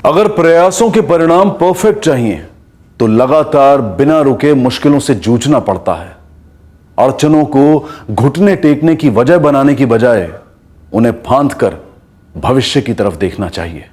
अगर प्रयासों के परिणाम परफेक्ट चाहिए तो लगातार बिना रुके मुश्किलों से जूझना पड़ता है। अड़चनों को घुटने टेकने की वजह बनाने की बजाय उन्हें फांद कर भविष्य की तरफ देखना चाहिए।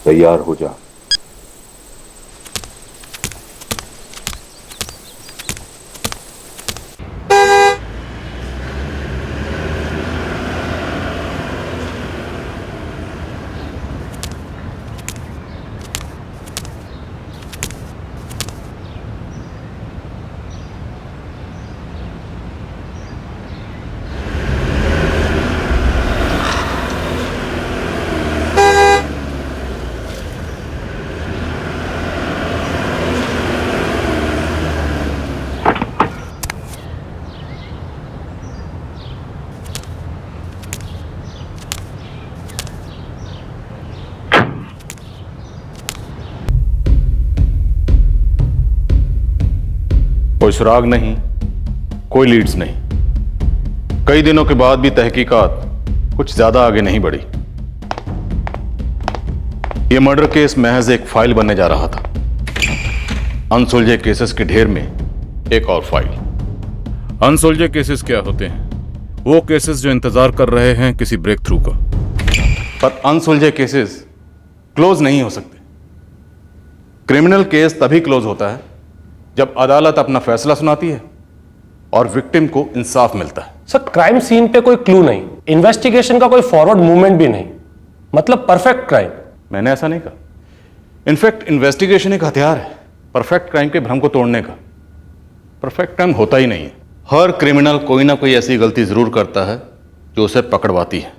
तैयार हो जा। कोई सुराग नहीं, कोई लीड्स नहीं। कई दिनों के बाद भी तहकीकात कुछ ज्यादा आगे नहीं बढ़ी। यह मर्डर केस महज एक फाइल बनने जा रहा था। अनसुलझे केसेस के ढेर में एक और फाइल। अनसुलझे केसेस क्या होते हैं? वो केसेस जो इंतजार कर रहे हैं किसी ब्रेक थ्रू का। पर अनसुलझे केसेस क्लोज नहीं हो सकते। क्रिमिनल केस तभी क्लोज होता है जब अदालत अपना फैसला सुनाती है और विक्टिम को इंसाफ मिलता है। सर, क्राइम सीन पे कोई क्लू नहीं, इन्वेस्टिगेशन का कोई फॉरवर्ड मूवमेंट भी नहीं, मतलब परफेक्ट क्राइम। मैंने ऐसा नहीं कहा। इनफैक्ट इन्वेस्टिगेशन एक हथियार है परफेक्ट क्राइम के भ्रम को तोड़ने का। परफेक्ट क्राइम होता ही नहीं है। हर क्रिमिनल कोई ना कोई ऐसी गलती जरूर करता है जो उसे पकड़वाती है।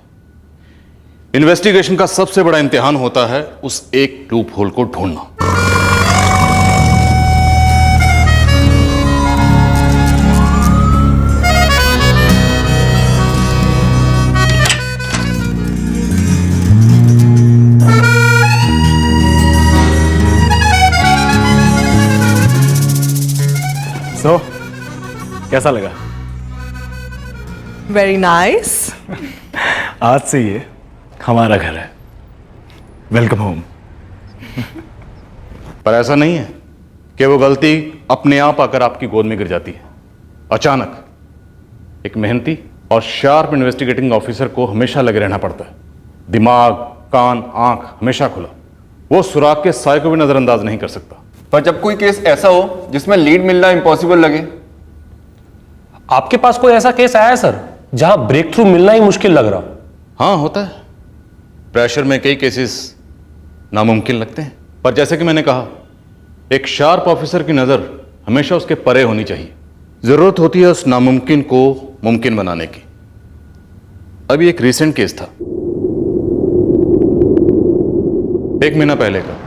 इन्वेस्टिगेशन का सबसे बड़ा इम्तिहान होता है उस एक लूप होल को ढूंढना। So, कैसा लगा? Very nice. आज से ये हमारा घर है। Welcome home. पर ऐसा नहीं है कि वो गलती अपने आप आकर आपकी गोद में गिर जाती है। अचानक एक मेहनती और शार्प इन्वेस्टिगेटिंग ऑफिसर को हमेशा लगे रहना पड़ता है। दिमाग, कान, आंख हमेशा खुला। वो सुराग के साय को भी नजरअंदाज नहीं कर सकता। पर जब कोई केस ऐसा हो जिसमें लीड मिलना इम्पॉसिबल लगे। आपके पास कोई ऐसा केस आया है सर जहां ब्रेक थ्रू मिलना ही मुश्किल लग रहा? हाँ, होता है। प्रेशर में कई केसेस नामुमकिन लगते हैं। पर जैसे कि मैंने कहा, एक शार्प ऑफिसर की नजर हमेशा उसके परे होनी चाहिए। जरूरत होती है उस नामुमकिन को मुमकिन बनाने की। अभी एक रीसेंट केस था, 1 महीना पहले का,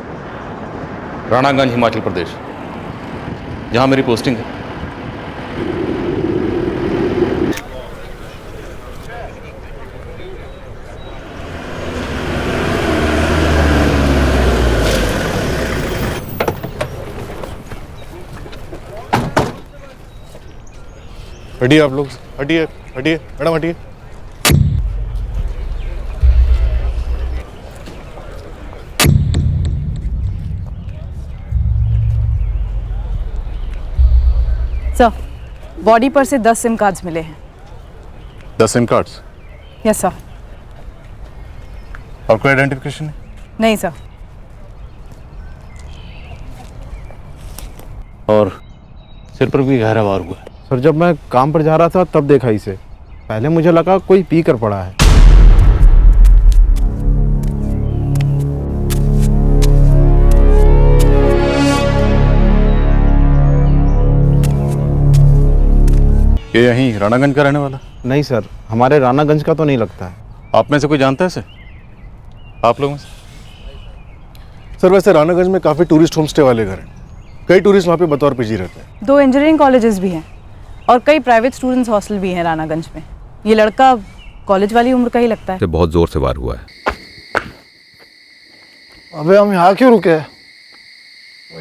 राणागंज, हिमाचल प्रदेश, जहां मेरी पोस्टिंग है। हटिए आप लोग, हटिए हटिए मैडम, हटिए। सर, बॉडी पर से 10 सिम कार्ड्स मिले हैं। 10 सिम कार्ड्स? Yes sir. और कोई आइडेंटिफिकेशन नहीं सर। और सिर पर भी गहरा वार हुआ है। सर, जब मैं काम पर जा रहा था तब देखा इसे। पहले मुझे लगा कोई पी कर पड़ा है। ये यहीं राणागंज का रहने वाला? नहीं सर, हमारे राणागंज का तो नहीं लगता है। आप में से कोई जानता है इसे? आप लोगों से? सर वैसे रानागंज में काफ़ी टूरिस्ट होम स्टे वाले घर हैं। कई टूरिस्ट वहाँ पे बतौर पीजी रहते हैं। 2 इंजीनियरिंग कॉलेजेस भी हैं और कई प्राइवेट स्टूडेंट्स हॉस्टल भी हैं रानागंज में। ये लड़का कॉलेज वाली उम्र का ही लगता है। से बहुत जोर से वार हुआ है। अबे हम यहाँ क्यों रुके हैं?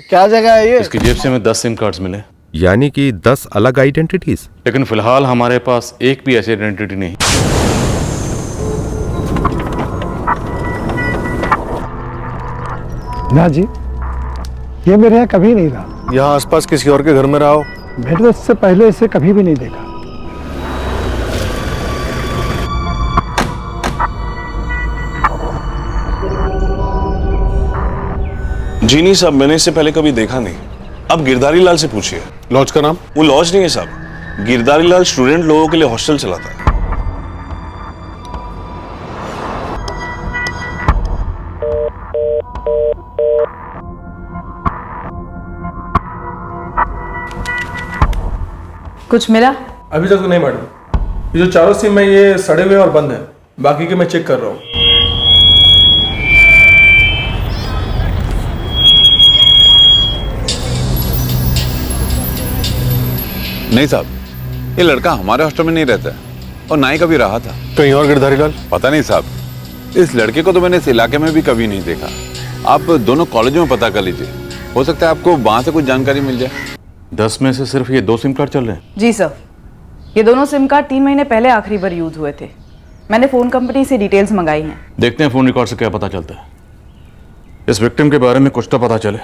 क्या जगह है ये? इसकी जेब से हमें 10 सिम कार्ड्स मिले, यानी कि 10 अलग आइडेंटिटीज। लेकिन फिलहाल हमारे पास एक भी ऐसी आइडेंटिटी नहीं। ना जी, ये मेरे यहाँ कभी नहीं रहा। यहाँ आसपास किसी और के घर में रहा हो? मैंने तो इससे पहले इसे कभी भी नहीं देखा। जी नहीं साहब, मैंने इससे पहले कभी देखा नहीं। अब गिरधारी लाल से पूछिए। लॉज का नाम? वो लॉज नहीं है साहब, गिरधारी लाल स्टूडेंट लोगों के लिए हॉस्टल चलाता है। कुछ मिला? अभी तक तो नहीं मैडम। ये जो चारों सिम है ये सड़े हुए और बंद है, बाकी के मैं चेक कर रहा हूँ। नहीं साहब, ये लड़का हमारे हॉस्टल में नहीं रहता है और ना ही कभी रहा था। कहीं और गिरधारी लाल? पता नहीं साहब, इस लड़के को तो मैंने इस इलाके में भी कभी नहीं देखा। आप दोनों कॉलेजों में पता कर लीजिए, हो सकता है आपको वहां से कुछ जानकारी मिल जाए। 10 में से सिर्फ ये 2 सिम कार्ड चल रहे हैं? जी सर, ये दोनों सिम कार्ड 3 महीने पहले आखिरी बार यूज हुए थे। मैंने फ़ोन कंपनी से डिटेल्स मंगाई हैं। देखते हैं फोन रिकॉर्ड से क्या पता चलता है। इस विक्टिम के बारे में कुछ तो पता चले।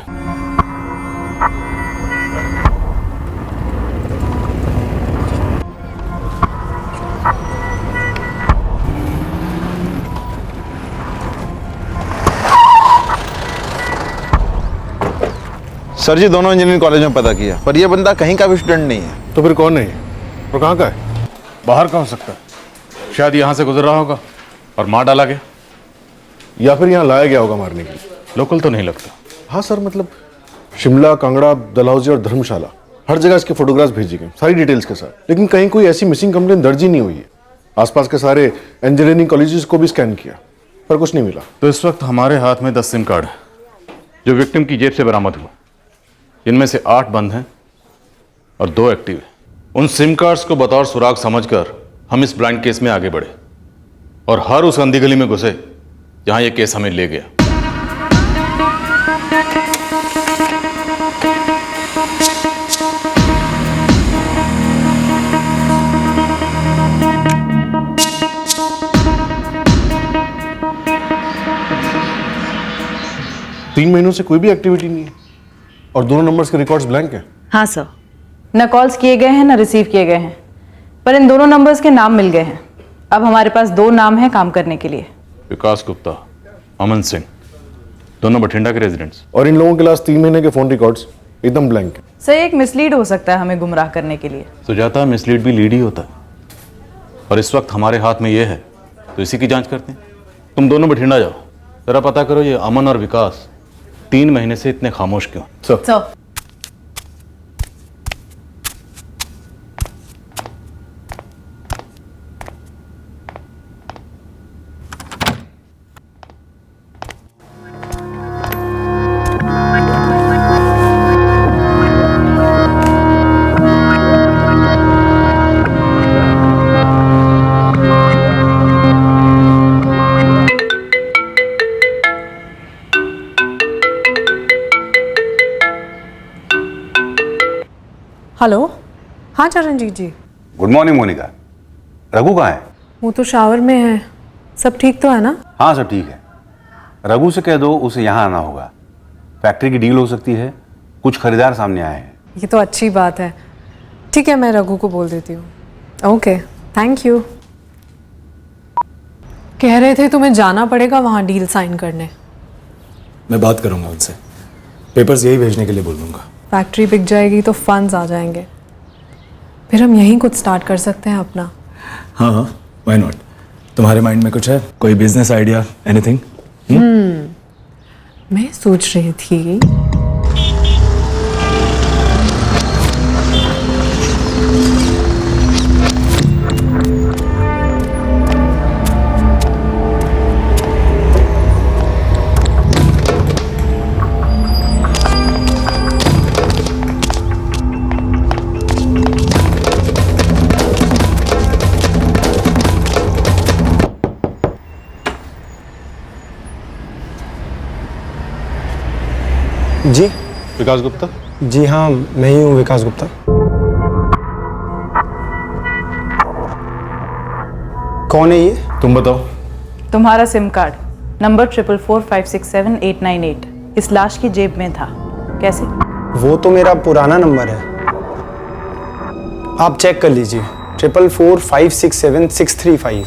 सर जी, दोनों इंजीनियरिंग कॉलेज में पता किया, पर यह बंदा कहीं का भी स्टूडेंट नहीं है। तो फिर कौन है ये? और कहाँ का है? बाहर का हो सकता है, शायद यहाँ से गुजर रहा होगा और मार डाला गया, या फिर यहाँ लाया गया होगा मारने के लिए। लोकल तो नहीं लगता। हाँ सर, मतलब शिमला, कांगड़ा, डलहौजी और धर्मशाला हर जगह इसके फोटोग्राफ्स भेजे गए सारी डिटेल्स के साथ, लेकिन कहीं कोई ऐसी मिसिंग कंप्लेन दर्ज ही नहीं हुई है। आसपास के सारे इंजीनियरिंग कॉलेजेस को भी स्कैन किया पर कुछ नहीं मिला। तो इस वक्त हमारे हाथ में 10 सिम कार्ड है जो विक्टिम की जेब से बरामद हुआ। इनमें से 8 बंद हैं और 2 एक्टिव हैं। उन सिम कार्ड्स को बतौर सुराग समझकर हम इस ब्लाइंड केस में आगे बढ़े और हर उस अंधी गली में घुसे जहां यह केस हमें ले गया। तीन महीनों से कोई भी एक्टिविटी नहीं है और दोनों नंबर्स के रिकॉर्ड्स ब्लैंक हैं। हाँ सर, न कॉल्स किए गए हैं न रिसीव किए गए हैं, पर इन दोनों नंबर्स के नाम मिल गए हैं। अब हमारे पास 2 नाम हैं काम करने के लिए। विकास गुप्ता, अमन सिंह, दोनों बठिंडा के रेजिडेंट्स। और इन लोगों के लास्ट 3 महीने के फोन रिकॉर्ड्स एकदम ब्लैंक है। सर, एक मिसलीड हो सकता है हमें गुमराह करने के लिए। सुजाता, मिसलीड भी लीड ही होता है और इस वक्त हमारे हाथ में ये है तो इसी की जांच करते हैं। तुम दोनों बठिंडा जाओ, जरा पता करो ये अमन और विकास 3 महीने से इतने खामोश क्यों। Sir, hello. हाँ Charanjeet ji. Good morning Monica. Raghu कहाँ है? वो तो शावर में है। सब ठीक तो है ना? हाँ सब ठीक है। रघु से कह दो उसे यहाँ आना होगा, फैक्ट्री की डील हो सकती है, कुछ खरीदार सामने आए हैं। ये तो अच्छी बात है। ठीक है, मैं रघु को बोल देती हूँ। Okay, thank you. कह रहे थे तुम्हें जाना पड़ेगा वहाँ डील साइन करने। मैं बात करूंगा उनसे, पेपर्स यही भेजने के लिए बोल दूंगा। फैक्ट्री बिक जाएगी तो फंड्स आ जाएंगे, फिर हम यहीं कुछ स्टार्ट कर सकते हैं अपना। हाँ हाँ, व्हाई नॉट। तुम्हारे माइंड में कुछ है, कोई बिजनेस आइडिया, एनीथिंग? मैं सोच रही थी विकास गुप्ता? जी हाँ, मैं ही हूँ विकास गुप्ता। कौन है ये? तुम बताओ। तुम्हारा सिम कार्ड नंबर 44456788 इस लाश की जेब में था। कैसे? वो तो मेरा पुराना नंबर है, आप चेक कर लीजिए। 444567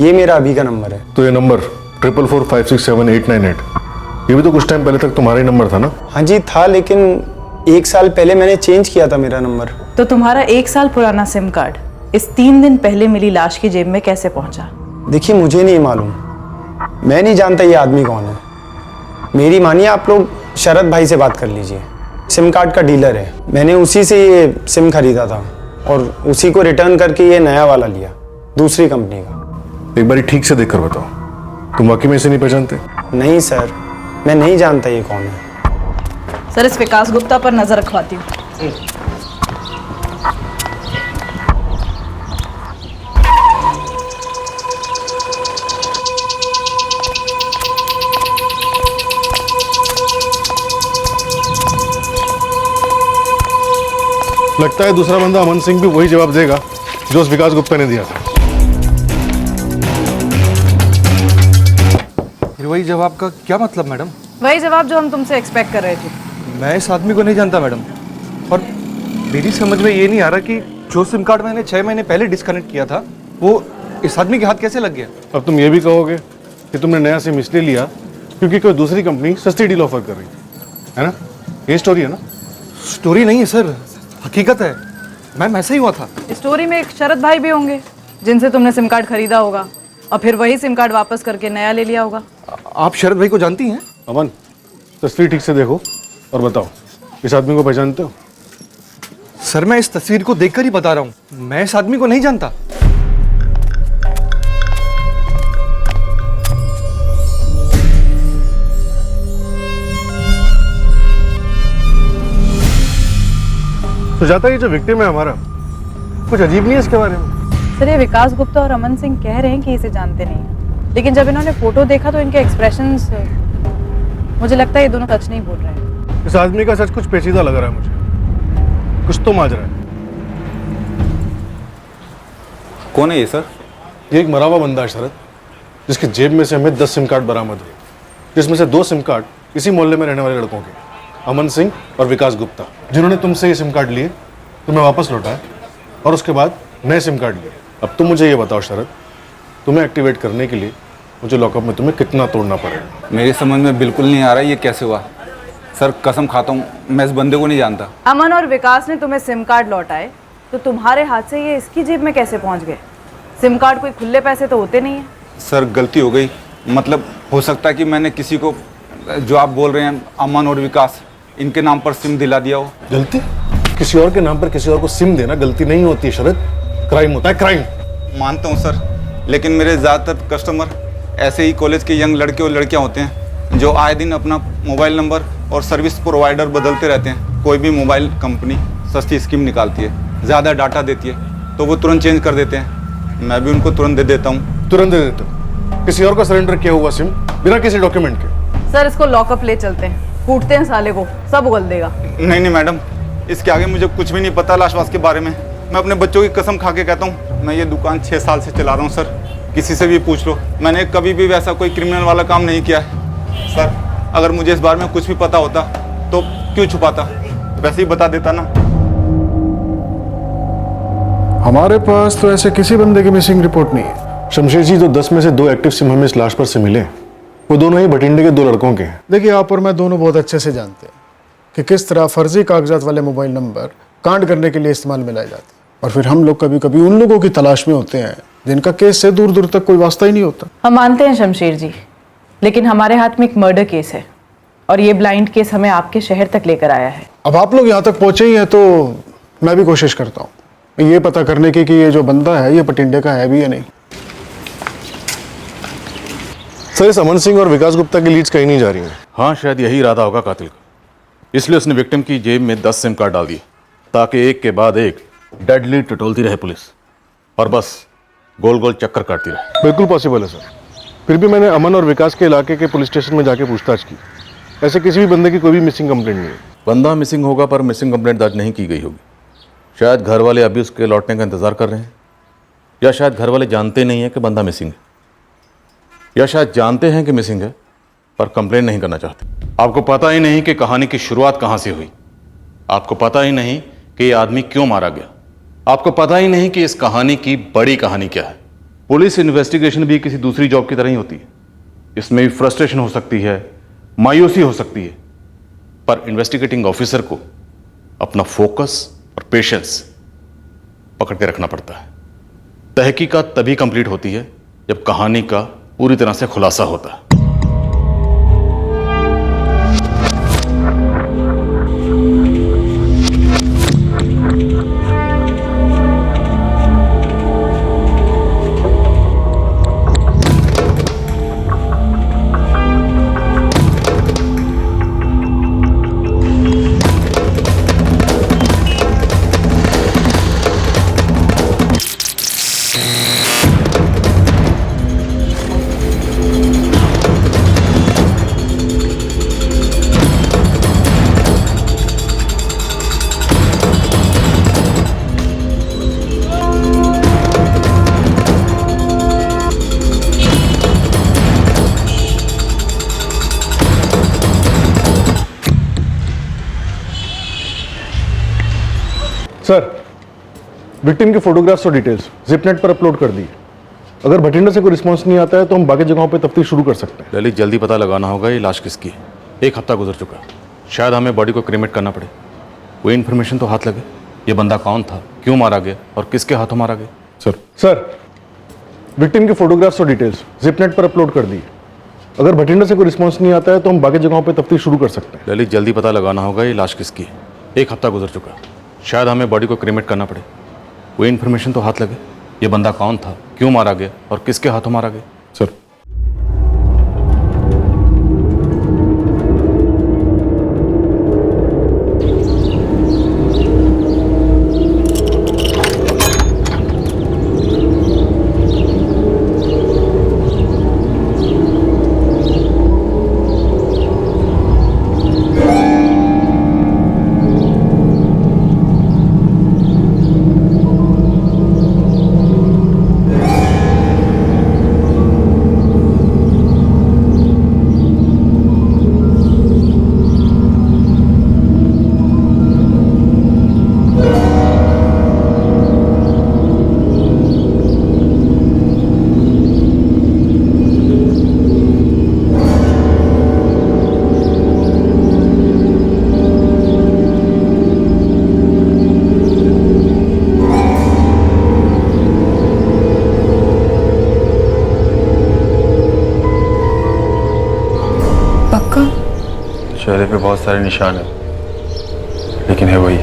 ये मेरा अभी का नंबर है। तो ये नंबर 44456788 ये भी तो कुछ टाइम पहले तक तुम्हारा ही नंबर था ना? हाँ जी था, लेकिन 1 साल पहले मैंने चेंज किया था मेरा नंबर। तो तुम्हारा 1 साल पुराना सिम कार्ड इस 3 दिन पहले मिली लाश की जेब में कैसे पहुंचा? देखिए मुझे नहीं मालूम, मैं नहीं जानता ये आदमी कौन है। मेरी मानिए आप लोग शरद भाई से बात कर लीजिए, सिम कार्ड का डीलर है। मैंने उसी से ये सिम खरीदा था और उसी को रिटर्न करके ये नया वाला लिया दूसरी कंपनी का। एक बार ठीक से देखकर बताओ, तुम वाकई में इसे नहीं पहचानते? नहीं सर, मैं नहीं जानता ये कौन है। सर इस विकास गुप्ता पर नजर रखवाती हूँ। लगता है दूसरा बंदा अमन सिंह भी वही जवाब देगा जो उस विकास गुप्ता ने दिया था। वही जवाब का क्या मतलब मैडम? वही जवाब जो हम तुमसे एक्सपेक्ट कर रहे थे। मैं इस आदमी को नहीं जानता मैडम, और मेरी समझ में ये नहीं आ रहा कि जो सिम कार्ड मैंने 6 महीने पहले डिस्कनेक्ट किया था वो इस आदमी के हाथ कैसे लग गया? अब तुम ये भी कहोगे कि तुमने नया सिम इसलिए लिया क्योंकि कोई दूसरी कंपनी सस्ती डील ऑफर कर रही है ना? ये स्टोरी है ना? स्टोरी नहीं है सर, हकीकत है। मैम ऐसा ही हुआ था। स्टोरी में एक शरद भाई भी होंगे जिनसे तुमने सिम कार्ड खरीदा होगा और फिर वही सिम कार्ड वापस करके नया ले लिया होगा। आप शरद भाई को जानती हैं? अमन, तस्वीर ठीक से देखो और बताओ, इस आदमी को पहचानते हो? सर मैं इस तस्वीर को देखकर ही बता रहा हूँ, मैं इस आदमी को नहीं जानता। तो जाता ये जो विक्टिम है हमारा, कुछ अजीब नहीं है इसके बारे में? सर ये विकास गुप्ता और अमन सिंह कह रहे हैं कि इसे जानते नहीं हैं, लेकिन जब इन्होंने फोटो देखा तो इनके एक्सप्रेशंस, मुझे लगता है ये दोनों सच नहीं बोल रहे हैं। इस आदमी का सच कुछ पेचीदा लग रहा है मुझे, कुछ तो माजरा है। कौन है ये सर? ये एक मरा हुआ बंदा है शरद, जिसकी जेब में से हमें 10 सिम कार्ड बरामद हुए, जिसमें से 2 सिम कार्ड इसी मोहल्ले में रहने वाले लड़कों के, अमन सिंह और विकास गुप्ता, जिन्होंने तुमसे ये सिम कार्ड लिए, तुम्हें वापस लौटाया और उसके बाद नए सिम कार्ड लिए। अब तुम मुझे ये बताओ शरद, तुम्हें एक्टिवेट करने के लिए मुझे लॉकअप में तुम्हें कितना तोड़ना पड़ेगा? मेरी समझ में बिल्कुल नहीं आ रहा ये कैसे हुआ सर, कसम खाता हूँ मैं इस बंदे को नहीं जानता। अमन और विकास ने तुम्हें सिम कार्ड लौटाए तो तुम्हारे हाथ से ये इसकी जेब में कैसे पहुंच गए? सिम कार्ड कोई खुले पैसे तो होते नहीं है। सर गलती हो गई, मतलब हो सकता है कि मैंने किसी को, जो आप बोल रहे हैं अमन और विकास, इनके नाम पर सिम दिला दिया हो। गलती? किसी और के नाम पर किसी और को सिम देना गलती नहीं होती है शरद, क्राइम होता है, क्राइम। मानता हूँ सर, लेकिन मेरे ज़्यादातर कस्टमर ऐसे ही कॉलेज के यंग लड़के और लड़कियाँ होते हैं जो आए दिन अपना मोबाइल नंबर और सर्विस प्रोवाइडर बदलते रहते हैं। कोई भी मोबाइल कंपनी सस्ती स्कीम निकालती है, ज़्यादा डाटा देती है, तो वो तुरंत चेंज कर देते हैं। मैं भी उनको तुरंत दे देता हूँ। तुरंत दे देते हो? किसी और का सरेंडर किया हुआ सिम बिना किसी डॉक्यूमेंट के? सर इसको लॉकअप ले चलते हैं, कूटते हैं साले को, सब उगल देगा। नहीं नहीं मैडम, इसके आगे मुझे कुछ भी नहीं पता लाशवास के बारे में। मैं अपने बच्चों की कसम खा के कहता हूँ, मैं ये दुकान 6 साल से चला रहा हूँ सर, किसी से भी पूछ लो, मैंने कभी भी वैसा कोई क्रिमिनल वाला काम नहीं किया है सर। अगर मुझे इस बारे में कुछ भी पता होता तो क्यों छुपाता, वैसे ही बता देता ना। हमारे पास तो ऐसे किसी बंदे की मिसिंग रिपोर्ट नहीं है शमशेर जी। तो 10 में से 2 एक्टिव सिम हमें इस लाश पर से मिले, वो दोनों ही बठिंडे के 2 लड़कों के हैं। देखिए आप और मैं दोनों बहुत अच्छे से जानते हैं कि किस तरह फर्जी कागजात वाले मोबाइल नंबर कांड करने के लिए इस्तेमाल में लाए जाते हैं, और फिर हम लोग कभी कभी उन लोगों की तलाश में होते हैं जिनका केस से दूर दूर तक कोई वास्ता ही नहीं होता। हम मानते हैं शमशेर जी, लेकिन हमारे हाथ में एक मर्डर केस है और ये ब्लाइंड केस हमें आपके शहर तक लेकर आया है। अब आप लोग यहाँ तक पहुंचे ही हैं तो मैं भी कोशिश करता हूँ ये पता करने की कि ये जो बंदा है ये बठिंडे का है भी या नहीं। सर इस अमन सिंह और विकास गुप्ता की लीड्स कहीं नहीं जा रही हैं। हाँ, शायद यही इरादा होगा कातिल का, इसलिए उसने विक्टिम की जेब में 10 सिम कार्ड डाल दिए ताकि एक के बाद एक डेड लीड टटोलती रहे पुलिस और बस गोल गोल चक्कर काटती रहे। बिल्कुल पॉसिबल है सर। फिर भी मैंने अमन और विकास के इलाके के पुलिस स्टेशन में जाके पूछताछ की, ऐसे किसी भी बंदे की कोई भी मिसिंग कंप्लेंट नहीं है। बंदा मिसिंग होगा पर मिसिंग कंप्लेंट दर्ज नहीं की गई होगी। शायद घर वाले अभी उसके लौटने का इंतजार कर रहे हैं, या शायद घर वाले जानते नहीं हैं कि बंदा मिसिंग है, या शायद जानते हैं कि मिसिंग है पर कंप्लेंट नहीं करना चाहते। आपको पता ही नहीं कि कहानी की शुरुआत कहां से हुई, आपको पता ही नहीं कि ये आदमी क्यों मारा गया, आपको पता ही नहीं कि इस कहानी की बड़ी कहानी क्या है। पुलिस इन्वेस्टिगेशन भी किसी दूसरी जॉब की तरह ही होती है, इसमें भी फ्रस्ट्रेशन हो सकती है, मायूसी हो सकती है, पर इन्वेस्टिगेटिंग ऑफिसर को अपना फोकस और पेशेंस पकड़ के रखना पड़ता है। तहकीकात तभी कंप्लीट होती है जब कहानी का पूरी तरह से खुलासा होता है। सर, विक्टिम के फोटोग्राफ्स और डिटेल्स जिपनेट पर अपलोड कर दी। अगर भटिंडा से कोई रिस्पांस नहीं आता है तो हम बाकी जगहों पर तफ्तीश शुरू कर सकते हैं। ललित, जल्दी पता लगाना होगा ये लाश किसकी है। 1 हफ्ता गुजर चुका है, शायद हमें बॉडी को क्रीमेट करना पड़े। कोई इन्फॉर्मेशन तो हाथ लगे, ये बंदा कौन था, क्यों मारा गया और किसके हाथों मारा गया। सर, विक्टिम के फोटोग्राफ्स और डिटेल्स जिपनेट पर अपलोड कर दी। अगर भटिंडा से कोई रिस्पांस नहीं आता है तो हम बाकी जगहों पर तफ्तीश शुरू कर सकते हैं। ललित, जल्दी पता लगाना होगा ये लाश किसकी है। 1 हफ्ता गुजर चुका है, शायद हमें बॉडी को क्रीमेट करना पड़े। कोई इन्फॉर्मेशन तो हाथ लगे, ये बंदा कौन था, क्यों मारा गया और किसके हाथों मारा गया। सर, चेहरे पे बहुत सारे निशान है, लेकिन है वही।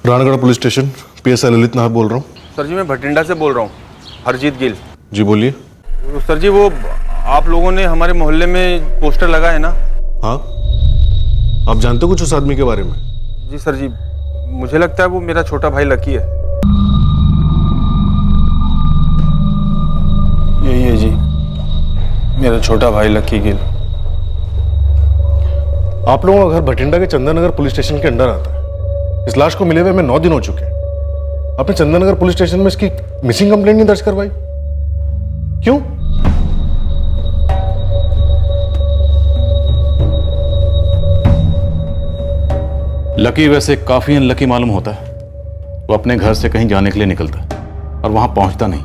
Rangarh police station, PSI Lalit Nahar बोल रहा हूँ। सर जी, मैं भटिंडा से बोल रहा हूँ, हरजीत गिल। जी बोलिए। सर जी, वो आप लोगों ने हमारे मोहल्ले में पोस्टर लगा है ना? हाँ, आप जानते हो कुछ उस आदमी के बारे में? जी सर जी, मुझे लगता है वो मेरा छोटा भाई लकी है। यही है जी, मेरा छोटा भाई लकी गिल। आप लोगों का घर भटिंडा के चंदननगर पुलिस स्टेशन के अंडर आता है। इस लाश को मिले हुए हमें 9 दिन हो चुके हैं। आपने चंदननगर पुलिस स्टेशन में इसकी मिसिंग कंप्लेंट नहीं दर्ज करवाई, क्यों? लकी वैसे काफी अनलकी मालूम होता है। वो अपने घर से कहीं जाने के लिए निकलता है और वहां पहुंचता नहीं,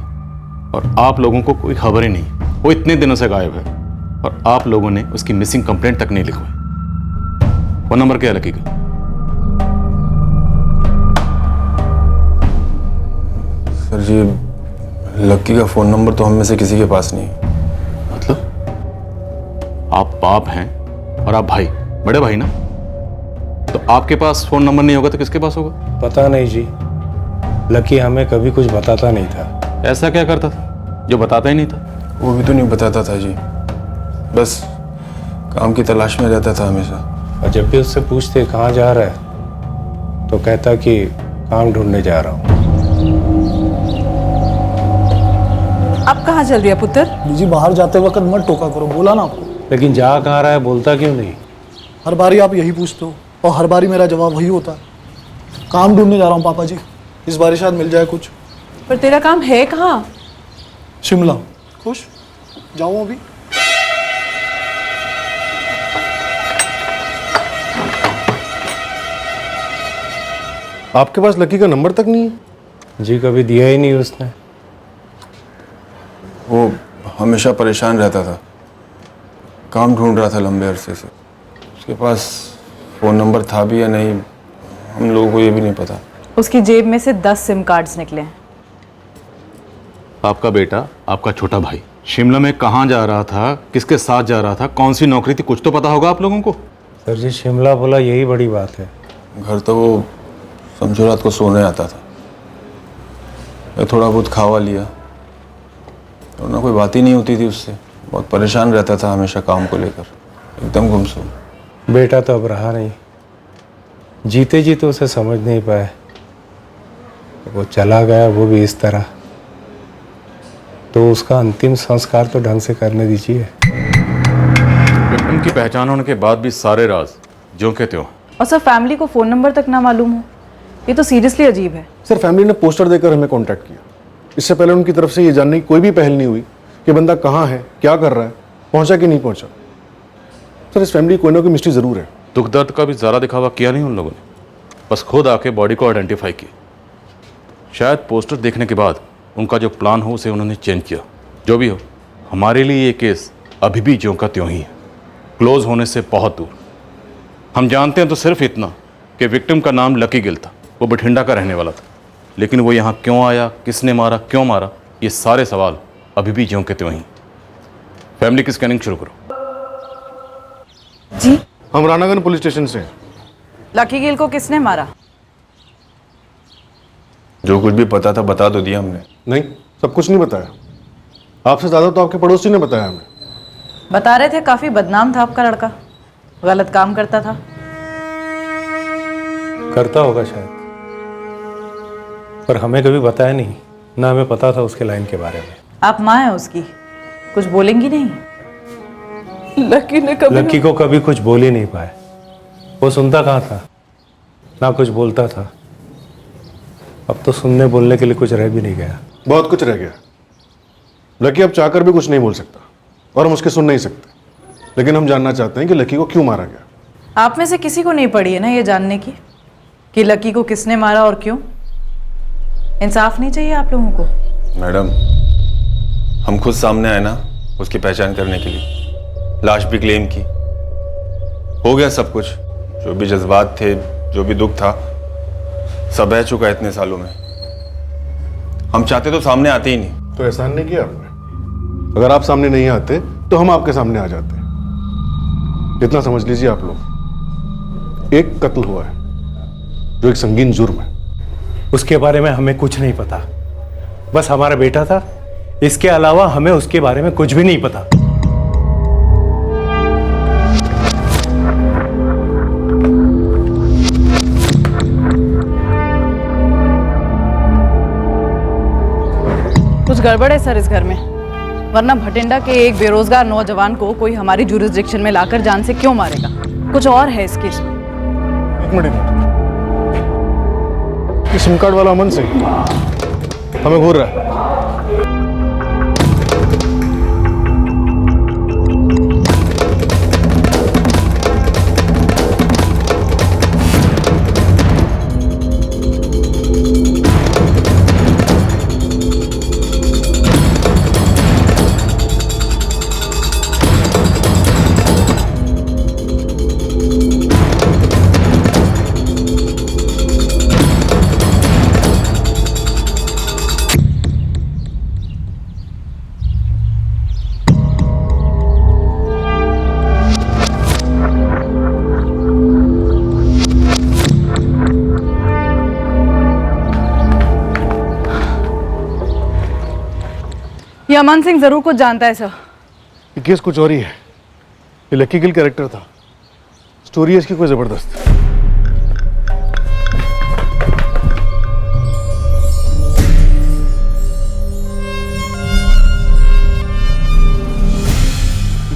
और आप लोगों को कोई खबर ही नहीं। वो इतने दिनों से गायब है और आप लोगों ने उसकी मिसिंग कंप्लेंट तक नहीं लिखवाई। वो नंबर क्या है लकी का? सर जी, लक्की का फोन नंबर तो हम में से किसी के पास नहीं। मतलब आप बाप हैं और आप भाई, बड़े भाई ना? तो आपके पास फोन नंबर नहीं होगा तो किसके पास होगा? पता नहीं जी, लकी हमें कभी कुछ बताता नहीं था। ऐसा क्या करता था जो बताता ही नहीं था? वो भी तो नहीं बताता था जी, बस काम की तलाश में रहता था हमेशा। और जब भी उससे पूछते कहाँ जा रहा है तो कहता कि काम ढूंढने जा रहा हूँ। अब कहाँ चल रही है पुत्र? जी बाहर जाते वक्त मत टोका करो, बोला ना आपको। लेकिन जा कहाँ रहा है बोलता क्यों नहीं? हर बारी आप यही पूछते हो और हर बारी मेरा जवाब वही होता है। काम ढूंढने जा रहा हूँ पापा जी, इस बार शायद मिल जाए कुछ। पर तेरा काम है कहाँ? शिमला। खुश जाऊँ अभी? आपके पास लकी का नंबर तक नहीं है? जी कभी दिया ही नहीं उसने। वो हमेशा परेशान रहता था, काम ढूंढ रहा था लंबे अरसे से। उसके पास फ़ोन नंबर था भी या नहीं, हम लोगों को ये भी नहीं पता। उसकी जेब में से 10 सिम कार्ड्स निकले हैं। आपका बेटा, आपका छोटा भाई शिमला में कहाँ जा रहा था, किसके साथ जा रहा था, कौन सी नौकरी थी, कुछ तो पता होगा आप लोगों को। सर जी शिमला बोला यही बड़ी बात है। घर तो वो समझो रात को सोने आता था, मैं थोड़ा बहुत खावा लिया तो ना कोई बात ही नहीं होती थी उससे। बहुत परेशान रहता था हमेशा काम को लेकर, एकदम गुमसुम। बेटा तो अब रहा नहीं, जीते जी तो उसे समझ नहीं पाए, वो चला गया, वो भी इस तरह। तो उसका अंतिम संस्कार तो ढंग से करने दीजिए। विक्टिम की पहचान होने के बाद भी सारे राज ज्यों के त्यों। और सर फैमिली को फोन नंबर तक ना मालूम हो, ये तो सीरियसली अजीब है। सर फैमिली ने पोस्टर देकर हमें कांटेक्ट किया, इससे पहले उनकी तरफ से ये जानने की कोई भी पहल नहीं हुई कि बंदा कहाँ है, क्या कर रहा है, पहुंचा कि नहीं पहुंचा। सर इस फैमिली की कोई ना कोई मिस्ट्री जरूर है। दुख दर्द का भी ज़्यादा दिखावा किया नहीं उन लोगों ने, बस खुद आके बॉडी को आइडेंटिफाई किया। शायद पोस्टर देखने के बाद उनका जो प्लान हो उसे उन्होंने चेंज किया। जो भी हो, हमारे लिए ये केस अभी भी ज्यों का त्यों ही है, क्लोज होने से बहुत दूर। हम जानते हैं तो सिर्फ इतना कि विक्टिम का नाम लकी गिल था, वो बठिंडा का रहने वाला था। लेकिन वो यहाँ क्यों आया, किसने मारा, क्यों मारा, ये सारे सवाल अभी भी ज्यों के त्यों ही। फैमिली की स्कैनिंग शुरू करो। जी हम रानागंज पुलिस स्टेशन से हैं। लकी गिल को किसने मारा? जो कुछ भी पता था बता तो दिया हमने। नहीं, सब कुछ नहीं बताया, आपसे ज़्यादा तो आपके पड़ोसी ने बताया हमें। बता रहे थे काफी बदनाम था आपका लड़का, गलत काम करता था। करता होगा शायद, पर हमें कभी बताया नहीं, ना हमें पता था उसके लाइन के बारे में। आप माँ हैं उसकी, कुछ बोलेंगी नहीं? लकी ने कभी लकी को कभी कुछ बोल ही नहीं पाए। वो सुनता कहाँ था, ना कुछ बोलता था। अब तो सुनने बोलने के लिए कुछ रह भी नहीं गया। बहुत कुछ रह गया। लकी अब चाहकर भी कुछ नहीं बोल सकता और हम उसके सुन नहीं सकते, लेकिन हम जानना चाहते हैं कि लकी को क्यों मारा गया। आप में से किसी को नहीं पड़ी है ना ये जानने की कि लकी को किसने मारा और क्यों? इंसाफ नहीं चाहिए आप लोगों को? मैडम, हम खुद सामने आए ना उसकी पहचान करने के लिए, लाश भी क्लेम की, हो गया सब कुछ। जो भी जज्बात थे, जो भी दुख था, सब बह चुका है इतने सालों में। हम चाहते तो सामने आते ही नहीं। तो एहसान नहीं किया आपने। अगर आप सामने नहीं आते तो हम आपके सामने आ जाते। इतना समझ लीजिए आप लोग, एक कत्ल हुआ है जो एक संगीन जुर्म है। उसके बारे में हमें कुछ नहीं पता, बस हमारा बेटा था, इसके अलावा हमें उसके बारे में कुछ भी नहीं पता। कुछ गड़बड़ है सर इस घर में, वरना भटिंडा के एक बेरोजगार नौजवान को कोई हमारी जुरिस्डिक्शन में लाकर जान से क्यों मारेगा? कुछ और है इस केस में। एक मिनट, ये सिम कार्ड वाला अमन सिंह हमें घूर रहा है। ये अमन सिंह जरूर कुछ जानता है सर। ये केस कुछ और ही है। ये लकी गिल कैरेक्टर था, स्टोरी है इसकी कोई जबरदस्त।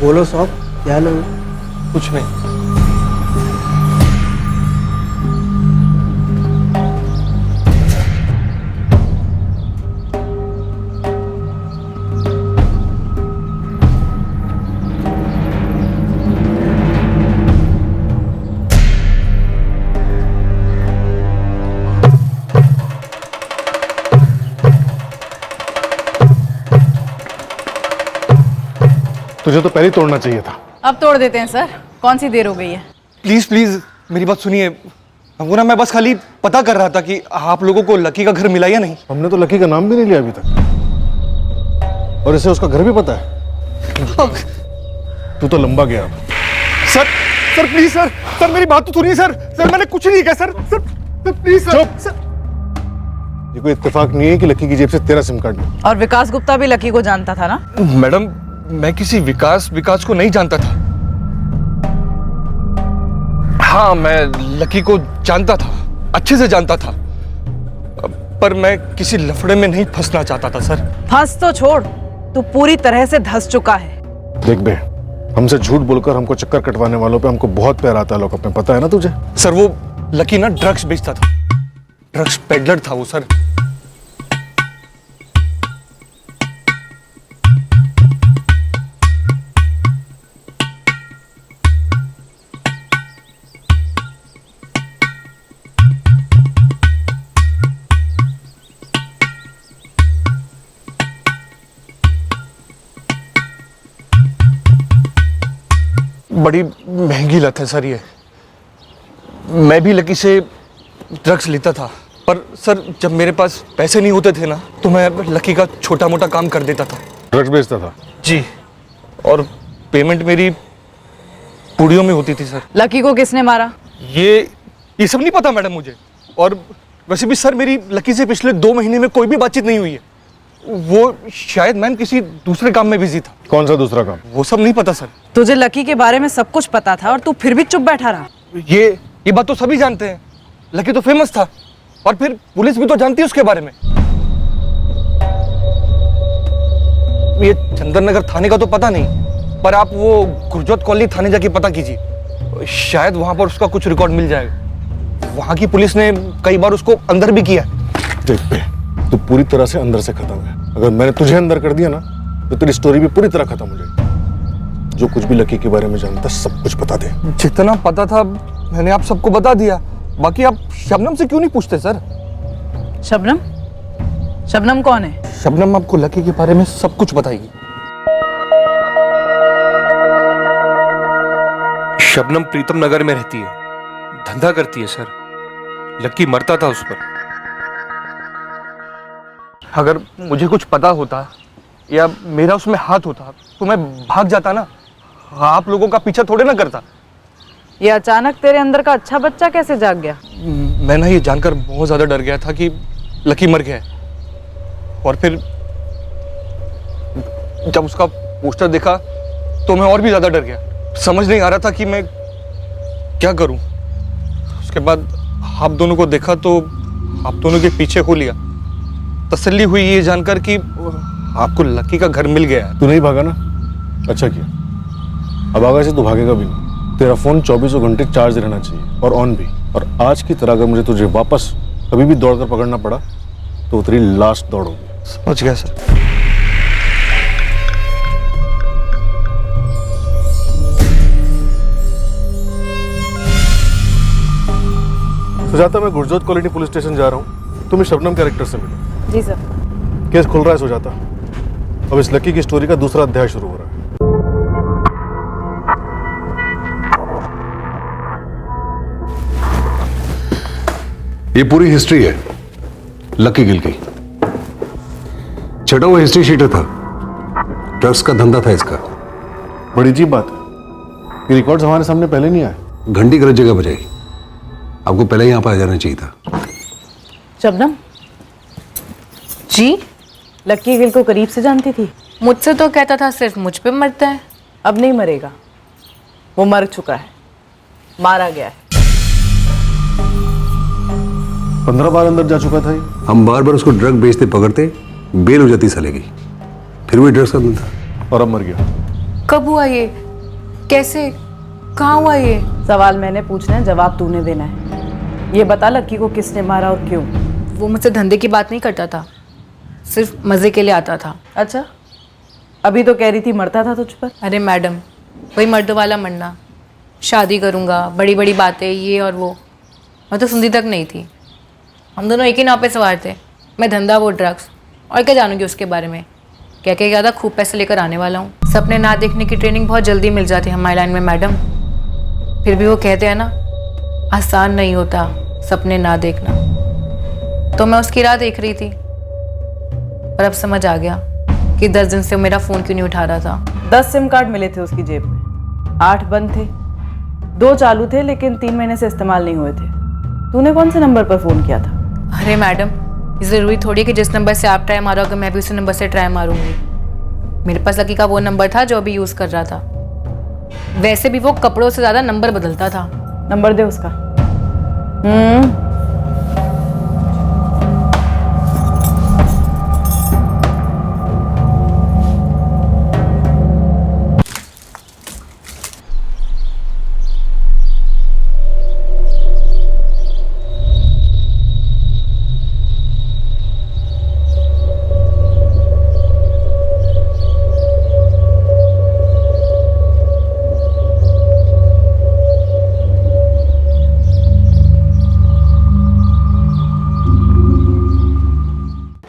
बोलो साहब, क्या लो? कुछ नहीं। तुझे तो पहले ही तोड़ना चाहिए था। अब तोड़ देते हैं सर, कौन सी देर हो गई है। प्लीज प्लीज मेरी बात सुनिए। हमको ना, मैं बस खाली पता कर रहा था कि आप लोगों को लकी का घर मिला या नहीं। हमने तो लकी का नाम भी नहीं लिया अभी तक, और इसे उसका घर भी पता है। तू तो लंबा गया। Sir sir please sir, sir मेरी बात तो सुनिए सर। सर मैंने कुछ नहीं किया सर। Sir please sir. ये कोई इत्तेफाक नहीं है कि लकी की जेब से तेरा सिम कार्ड निकला। और विकास गुप्ता भी लकी को जानता था ना? मैडम, मैं किसी विकास को नहीं जानता था। हाँ, मैं लकी को जानता था, अच्छे से जानता था, पर मैं किसी लफड़े में नहीं फंसना चाहता था सर। फंस तो छोड़, तू पूरी तरह से धंस चुका है। देख बे, हमसे झूठ बोलकर हमको चक्कर कटवाने वालों पे हमको बहुत प्यार आता है लोगों पे, पता है ना तुझे? सर वो लकी ना ड्रग्स बेचता था, ड्रग्स पेडलर था वो सर। बड़ी महंगी लत है सर ये। मैं भी लकी से ड्रग्स लेता था, पर सर जब मेरे पास पैसे नहीं होते थे ना, तो मैं लकी का छोटा मोटा काम कर देता था। ड्रग्स बेचता था? जी, और पेमेंट मेरी पूड़ियों में होती थी सर। लकी को किसने मारा? ये सब नहीं पता मैडम मुझे। और वैसे भी सर मेरी लकी से पिछले 2 महीने में कोई भी बातचीत नहीं हुई है। वो शायद मैम किसी दूसरे काम में बिजी था। कौन सा दूसरा काम? वो सब नहीं पता सर। तुझे लकी के बारे में सब कुछ पता था और तू फिर भी चुप बैठा रहा। ये बात तो सभी जानते हैं, लकी तो फेमस था, और फिर पुलिस भी तो जानती है उसके बारे में। ये चंदन नगर थाने का तो पता नहीं, पर आप वो गुरजोत कॉलोनी थाने जाके पता कीजिए, शायद वहां पर उसका कुछ रिकॉर्ड मिल जाएगा। वहां की पुलिस ने कई बार उसको अंदर भी किया। देख बे, तू पूरी तरह से अंदर से खत्म है। अगर मैंने तुझे अंदर कर दिया ना, तो तेरी स्टोरी भी पूरी तरह खत्म हो जाएगी। जो कुछ भी लकी के बारे में जानता सब कुछ बता दे। जितना पता था मैंने आप सबको बता दिया। बाकी आप शबनम से क्यों नहीं पूछते सर? शबनम? शबनम कौन है? शबनम आपको लकी के बारे में सब कुछ बताएगी। शबनम प्रीतम नगर में रहती है, धंधा करती है सर। लकी मरता था उस पर। अगर मुझे कुछ पता होता या मेरा उसमें हाथ होता तो मैं भाग जाता ना, आप लोगों का पीछा थोड़े ना करता। ये अचानक तेरे अंदर का अच्छा बच्चा कैसे जाग गया? मैं ना ये जानकर बहुत ज्यादा डर गया था कि लकी मर गया है, और फिर जब उसका पोस्टर देखा तो मैं और भी ज्यादा डर गया। समझ नहीं आ रहा था कि मैं क्या करूं। उसके बाद आप दोनों को देखा तो आप दोनों के पीछे हो लिया। तसल्ली हुई ये जानकर कि आपको लकी का घर मिल गया है। तू नहीं भागा ना, अच्छा किया। अब आगे से तू भागेगा भी नहीं। तेरा फोन 24 घंटे चार्ज रहना चाहिए, और ऑन भी। और आज की तरह अगर मुझे तुझे वापस कभी भी दौड़कर पकड़ना पड़ा तो तेरी लास्ट दौड़ होगी। समझ गया सर। सुजाता, मैं गुरजोत कॉलोनी पुलिस स्टेशन जा रहा हूँ, तुम इस शबनम कैरेक्टर से मिलो। जी सर। केस खुल रहा है सुजाता। अब इस लकी की स्टोरी का दूसरा अध्याय शुरू हो रहा है। ये पूरी हिस्ट्री है लकी गिल की। छठा वो हिस्ट्री शीटर था, ड्रग्स का धंधा था इसका। बड़ी अजीब बात है, ये रिकॉर्ड्स हमारे सामने पहले नहीं आए। घंटी गलत जगह बजाई, आपको पहले यहां पर आ जाना चाहिए था। शबनम जी लकी गिल को करीब से जानती थी? मुझसे तो कहता था सिर्फ मुझ पे मरता है। अब नहीं मरेगा, वो मर चुका है, मारा गया है। 15 बार अंदर जा चुका था ये। हम बार बार उसको ड्रग बेचते पकड़ते, बेल हो जाती साले की, फिर वही ड्रग्स का धंधा। और अब मर गया। कब हुआ ये, कैसे, कहाँ हुआ ये? सवाल मैंने पूछना है, जवाब तूने देना है। ये बता लक्की को किसने मारा और क्यों? वो मुझसे धंधे की बात नहीं करता था, सिर्फ मजे के लिए आता था। अच्छा, अभी तो कह रही थी मरता था तुझ पर। अरे मैडम, वही मर्दों वाला मरना, शादी करूँगा, बड़ी बड़ी बातें, ये और वो। मैं तो सुनती तक नहीं थी। हम दोनों एक ही नाव पे सवार थे, मैं धंधा, वो ड्रग्स। और क्या जानूँगी उसके बारे में? क्या क्या था, खूब पैसे लेकर आने वाला हूँ। सपने ना देखने की ट्रेनिंग बहुत जल्दी मिल जाती है हमारी लाइन में मैडम। फिर भी वो कहते हैं ना, आसान नहीं होता सपने ना देखना। तो मैं उसकी राह देख रही थी, पर अब समझ आ गया कि 10 दिन से मेरा फ़ोन क्यों नहीं उठा रहा था। 10 सिम कार्ड मिले थे उसकी जेब में, 8 बंद थे, 2 चालू थे, लेकिन 3 महीने से इस्तेमाल नहीं हुए थे। तूने कौन से नंबर पर फ़ोन किया था? अरे मैडम, ये ज़रूरी थोड़ी है कि जिस नंबर से आप ट्राई मारोगे मैं भी उसी नंबर से ट्राई मारूंगी। मेरे पास लकी का वो नंबर था जो अभी यूज़ कर रहा था। वैसे भी वो कपड़ों से ज़्यादा नंबर बदलता था। नंबर दे उसका।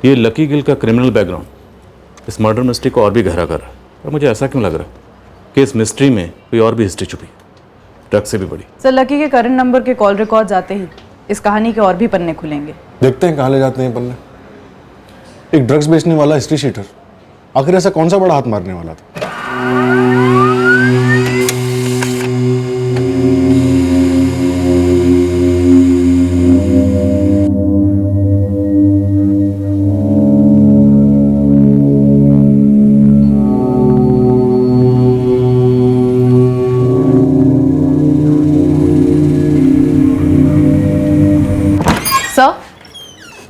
ये लकी गिल का क्रिमिनल बैकग्राउंड इस मर्डर मिस्ट्री को और भी गहरा कर रहा है। पर मुझे ऐसा क्यों लग रहा है कि इस मिस्ट्री में कोई और भी हिस्ट्री छुपी, ड्रग से भी बड़ी। सर, लकी के करंट नंबर के कॉल रिकॉर्ड आते ही इस कहानी के और भी पन्ने खुलेंगे। देखते हैं कहाँ ले जाते हैं पन्ने। एक ड्रग्स बेचने वाला हिस्ट्री शीटर, आखिर ऐसा कौन सा बड़ा हाथ मारने वाला था?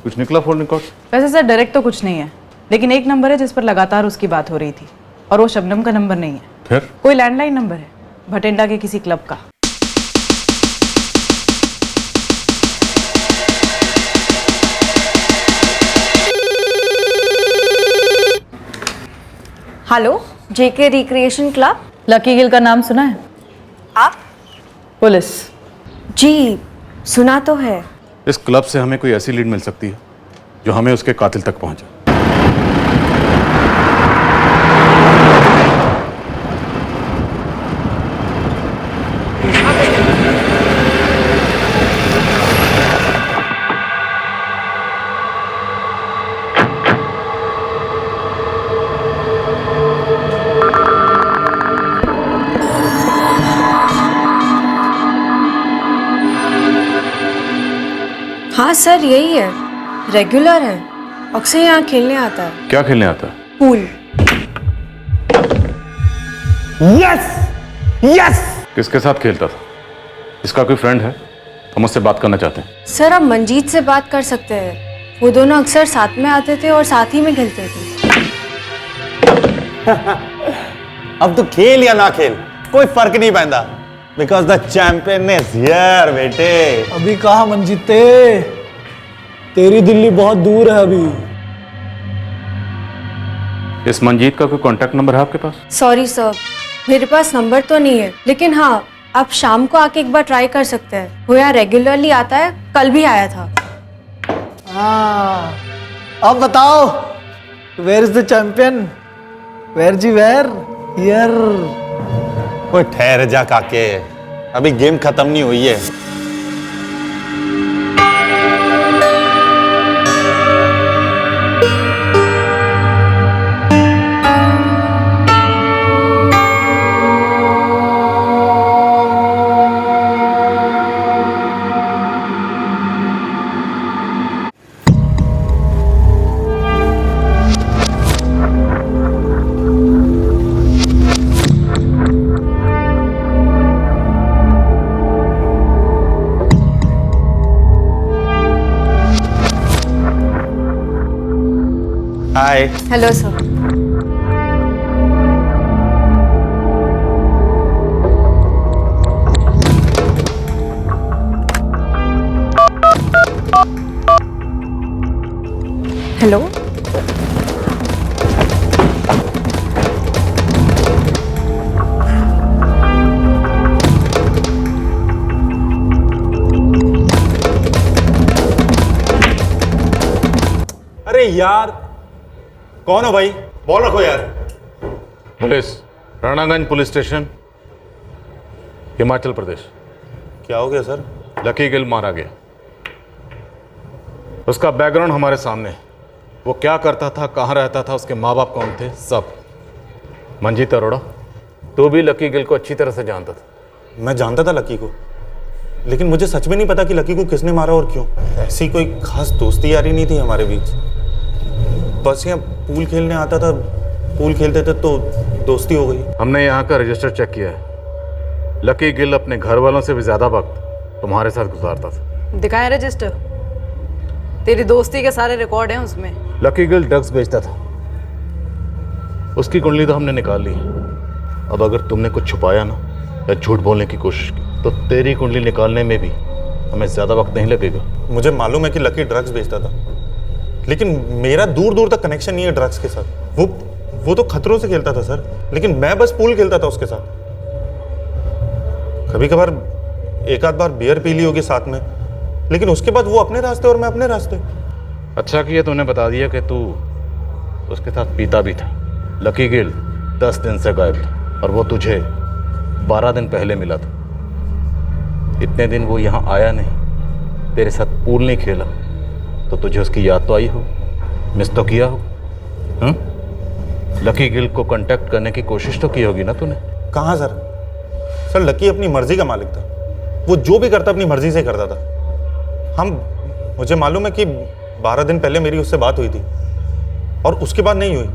कुछ निकला फोन रिकॉर्ड? वैसे सर डायरेक्ट तो कुछ नहीं है, लेकिन एक नंबर है जिस पर लगातार उसकी बात हो रही थी, और वो शबनम का नंबर नहीं है। फिर कोई लैंडलाइन नंबर है, भटिंडा के किसी क्लब का। हेलो, जेके रिक्रिएशन क्लब। लकी गिल का नाम सुना है? आप? पुलिस। जी सुना तो है। इस क्लब से हमें कोई ऐसी लीड मिल सकती है जो हमें उसके कातिल तक पहुंचे। हाँ सर, यही है, रेगुलर है, अक्सर यहाँ खेलने आता है। क्या खेलने आता है? पूल। Yes yes. किसके साथ खेलता था? इसका कोई फ्रेंड है? हम उससे बात करना चाहते हैं। सर, आप मंजीत से बात कर सकते हैं, वो दोनों अक्सर साथ में आते थे और साथ ही में खेलते थे। अब तो खेल या ना खेल कोई फर्क नहीं पैंदा, because the champion is here बेटे। अभी कहा मंजीते, तेरी दिल्ली बहुत दूर है अभी। इस मंजीत का कोई कांटेक्ट नंबर है आपके पास? सॉरी सर, मेरे पास नंबर तो नहीं है, लेकिन हाँ, आप शाम को आके एक बार ट्राई कर सकते हैं। वो यहाँ रेगुलरली आता है, कल भी आया था। अब बताओ, where is the champion? Where जी वेयर? हियर। कोई ठहर जा काके, अभी गेम खत्म नहीं हुई है। हाय। Hello sir. हेलो। अरे यार, कौन हो भाई? बोल रखो यार। Police, Ranaganj police station, Himachal Pradesh. क्या हो गया सर? लकी गिल मारा गया। उसका बैकग्राउंड हमारे सामने है। वो क्या करता था, कहाँ रहता था, उसके माँ बाप कौन थे, सब। मंजीत अरोड़ा, तू भी लकी गिल को अच्छी तरह से जानता था। मैं जानता था लकी को, लेकिन मुझे सच में नहीं पता कि लकी को किसने मारा और क्यों। ऐसी कोई खास दोस्ती यारी नहीं थी हमारे बीच। बस यहाँ पूल खेलने आता था, पूल खेलते थे तो दोस्ती हो गई। हमने यहाँ का रजिस्टर चेक किया है। लकी गिल अपने घर वालों से भी ज्यादा वक्त तुम्हारे साथ गुजारता था। दिखाया रजिस्टर? तेरी दोस्ती के सारे रिकॉर्ड हैं उसमें। लकी गिल ड्रग्स बेचता था। उसकी कुंडली तो हमने निकाल ली। अब अगर तुमने कुछ छुपाया ना या झूठ बोलने की कोशिश की तो तेरी कुंडली निकालने में भी हमें ज्यादा वक्त नहीं लगेगा। मुझे मालूम है कि लकी ड्रग्स बेचता था, लेकिन मेरा दूर दूर तक कनेक्शन नहीं है ड्रग्स के साथ। वो तो खतरों से खेलता था सर, लेकिन मैं बस पूल खेलता था उसके साथ। कभी कभार एक आध बार बियर पी ली होगी साथ में, लेकिन उसके बाद वो अपने रास्ते और मैं अपने रास्ते। अच्छा किया तूने बता दिया कि तू उसके साथ पीता भी था। लकी गिल 10 दिन से गायब था और वो तुझे 12 दिन पहले मिला था। इतने दिन वो यहाँ आया नहीं, तेरे साथ पूल नहीं खेला, तो तुझे उसकी याद तो आई हो, मिस तो किया हो। लकी गिल को कांटेक्ट करने की कोशिश तो की होगी ना तूने? कहाँ सर? सर लकी अपनी मर्जी का मालिक था। वो जो भी करता अपनी मर्जी से करता था। मुझे मालूम है कि 12 दिन पहले मेरी उससे बात हुई थी और उसके बाद नहीं हुई।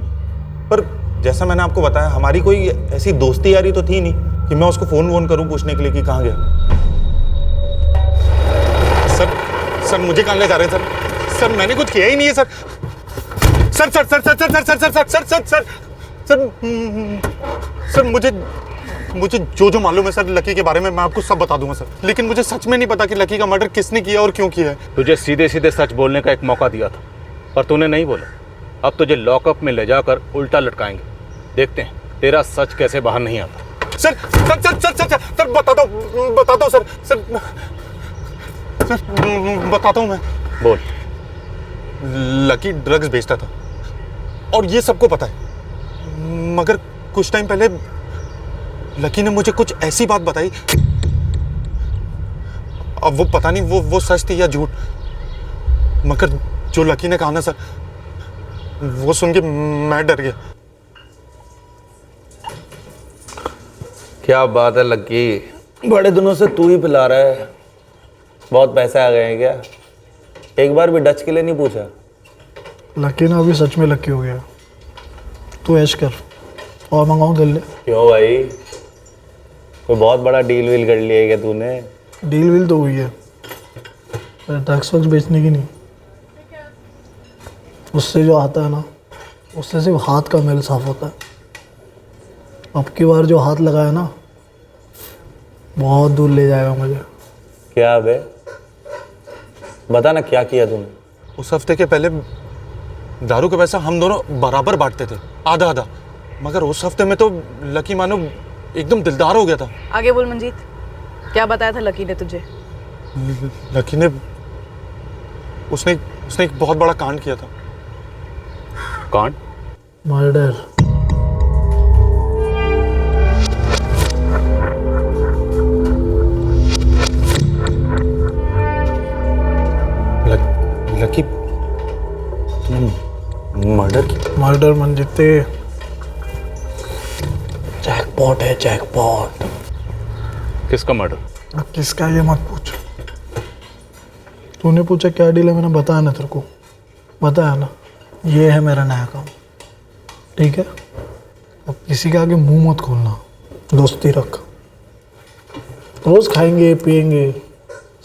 पर जैसा मैंने आपको बताया, हमारी कोई ऐसी दोस्ती यारी तो थी नहीं कि मैं उसको फोन वोन करूं पूछने के लिए कि कहाँ गया। सर मुझे कहाँ ले जा रहे हैं सर? सर मैंने कुछ किया ही नहीं है sir. Sir sir sir sir sir sir sir sir sir sir sir sir sir sir मुझे जो मालूम है सर लकी के बारे में, मैं आपको सब बता दूंगा सर। लेकिन मुझे सच में नहीं पता कि लकी का मर्डर किसने किया और क्यों किया है। तुझे सीधे सीधे सच बोलने का एक मौका दिया था, पर तूने नहीं बोला। अब तुझे लॉकअप में ले जाकर उल्टा लटकाएंगे। देखते हैं तेरा सच कैसे बाहर नहीं आता। Sir sir sir sir sir sir बता दो सर। सर बताता हूँ मैं। बोल। लकी ड्रग्स बेचता था और ये सबको पता है, मगर कुछ टाइम पहले लकी ने मुझे कुछ ऐसी बात बताई। अब वो पता नहीं वो सच थी या झूठ, मगर जो लकी ने कहा ना सर, वो सुन के मैं डर गया। क्या बात है लकी, बड़े दिनों से तू ही पिला रहा है। बहुत पैसे आ गए हैं क्या? एक बार भी डच के लिए नहीं पूछा? लकी ना अभी सच में लकी हो गया। तू ऐश कर और मंगाऊं दिल ले। क्यों भाई, कोई बहुत बड़ा डील वील कर लिया है क्या तूने? डील वील तो हुई है, पर ड्रग्स वग्स बेचने की नहीं। उससे जो आता है ना, उससे सिर्फ हाथ का मैल साफ होता है। अब की बार जो हाथ लगाया ना, बहुत दूर ले जाएगा मुझे। क्या बे, बता ना क्या किया तूने? उस हफ्ते के पहले दारू का पैसा हम दोनों बराबर बांटते थे, आधा आधा। मगर उस हफ्ते में तो लकी मानो एकदम दिलदार हो गया था। आगे बोल मंजीत, क्या बताया था लकी ने तुझे? लकी ने उसने एक बहुत बड़ा कांड किया था। कांड? मर्डर। लकी मर्डर की? मर्डर मंजीते, जैकपॉट है, जैकपॉट। किसका मर्डर? अब किसका ये मत पूछ। तूने पूछा क्या डील है, मैंने बताया ना तेरे को, बताया ना। ये है मेरा नया काम, ठीक है? अब किसी के आगे मुंह मत खोलना, दोस्ती रख। रोज खाएंगे पिएंगे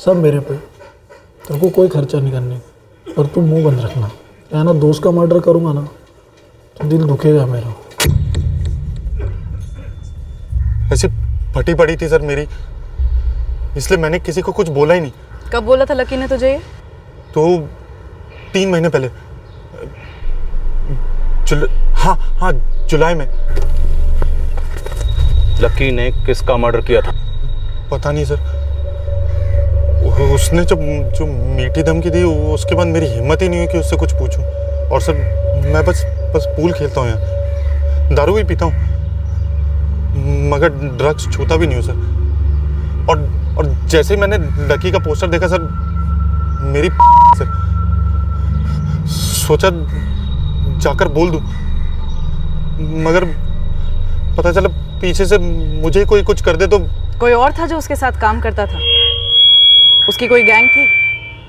सब मेरे पे, तेरे को कोई खर्चा नहीं करने, और तू मुंह बंद रखना। क्या ना, दोस्त का मर्डर करूँगा ना तो दिल दुखेगा मेरा। ऐसी फटी पड़ी थी सर मेरी, इसलिए मैंने किसी को कुछ बोला ही नहीं। कब बोला था लकी ने तुझे ये? तो 3 महीने पहले, हाँ जुलाई में। लकी ने किसका मर्डर किया था? पता नहीं सर, उसने जो मीठी धमकी दी उसके बाद मेरी हिम्मत ही नहीं हुई कि उससे कुछ पूछूं। और सर मैं बस पूल खेलता हूँ यहाँ, दारू भी पीता हूँ, मगर ड्रग्स छूता भी नहीं हूँ सर। और जैसे ही मैंने लकी का पोस्टर देखा सर, मेरी सर सोचा जाकर बोल दूं, मगर पता चला पीछे से मुझे कोई कुछ कर दे तो। कोई और था जो उसके साथ काम करता था? उसकी कोई गैंग थी?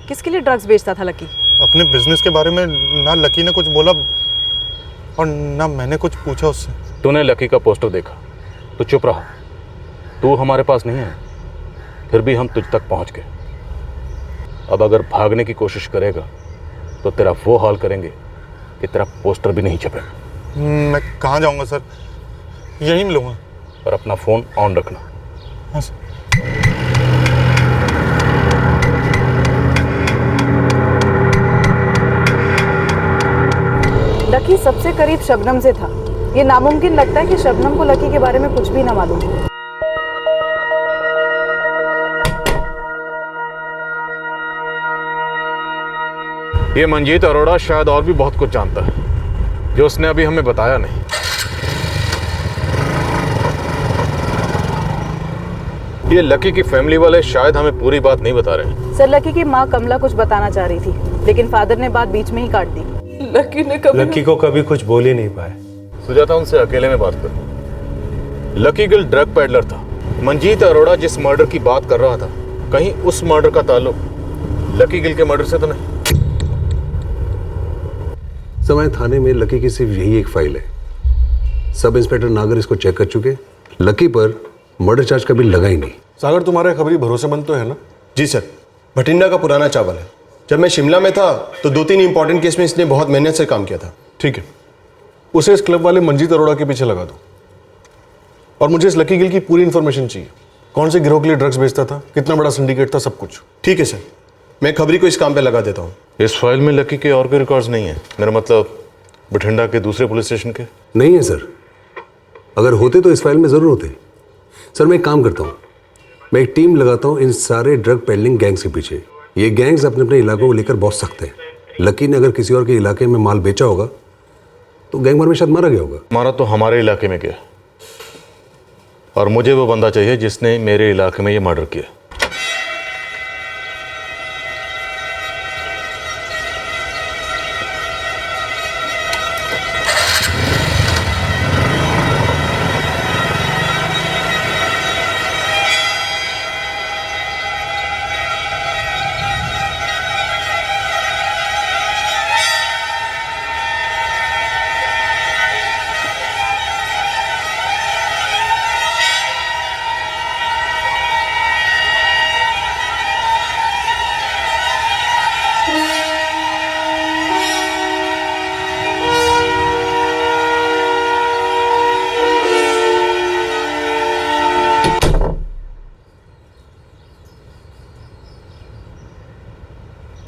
किसके लिए ड्रग्स बेचता था लकी? अपने बिजनेस के बारे में ना लकी ने कुछ बोला और ना मैंने कुछ पूछा उससे। तूने लकी का पोस्टर देखा तो चुप रहा। तू हमारे पास नहीं है, फिर भी हम तुझ तक पहुंच गए। अब अगर भागने की कोशिश करेगा तो तेरा वो हाल करेंगे कि तेरा पोस्टर भी नहीं छपेगा। मैं कहाँ जाऊंगा सर, यहीं मिलूंगा। और अपना फोन ऑन रखना। हाँ सर। लकी सबसे करीब शबनम से था। ये नामुमकिन लगता है कि शबनम को लकी के बारे में कुछ भी ना मालूम हो। ये मंजीत अरोड़ा शायद और भी बहुत कुछ जानता है जो उसने अभी हमें बताया नहीं। ये लकी की फैमिली वाले शायद हमें पूरी बात नहीं बता रहे। सर लकी की माँ कमला कुछ बताना चाह रही थी, लेकिन फादर ने बात बीच में ही काट दी। लकी को कभी कुछ बोल ही नहीं पाए। सुजाता, उनसे अकेले में बात कर। लकी गिल ड्रग पैडलर था। मंजीत अरोड़ा जिस मर्डर की बात कर रहा था, कहीं उस मर्डर का ताल्लुक लकी गिल के मर्डर से तो नहीं? समय थाने में लकी की सिर्फ यही एक फाइल है। सब इंस्पेक्टर नागर इसको चेक कर चुके। लकी पर मर्डर चार्ज कभी लगा ही नहीं। सागर, तुम्हारा खबरी भरोसेमंद तो है ना? जी सर, भटिंडा का पुराना चावल है। जब मैं शिमला में था तो 2-3 इंपॉर्टेंट केस में इसने बहुत मेहनत से काम किया था। ठीक है, उसे इस क्लब वाले मंजीत अरोड़ा के पीछे लगा दो। और मुझे इस लकी गिल की पूरी इंफॉर्मेशन चाहिए। कौन से गिरोह के लिए ड्रग्स बेचता था, कितना बड़ा सिंडिकेट था, सब कुछ। ठीक है सर, मैं खबरी को इस काम पे लगा देता हूँ। इस फाइल में लकी के और कोई रिकॉर्ड्स नहीं है? मेरा मतलब बठिंडा के दूसरे पुलिस स्टेशन के? नहीं है सर। अगर होते तो इस फाइल में जरूर होते। सर मैं एक काम करता हूँ, मैं एक टीम लगाता हूँ इन सारे ड्रग पेडलिंग गैंग्स के पीछे। ये गैंग्स अपने अपने इलाकों को लेकर बहुत सख्त हैं। लकी ने अगर किसी और के इलाके में माल बेचा होगा तो गैंग वार में शायद मारा गया होगा। मारा तो हमारे इलाके में गया, और मुझे वो बंदा चाहिए जिसने मेरे इलाके में ये मर्डर किया।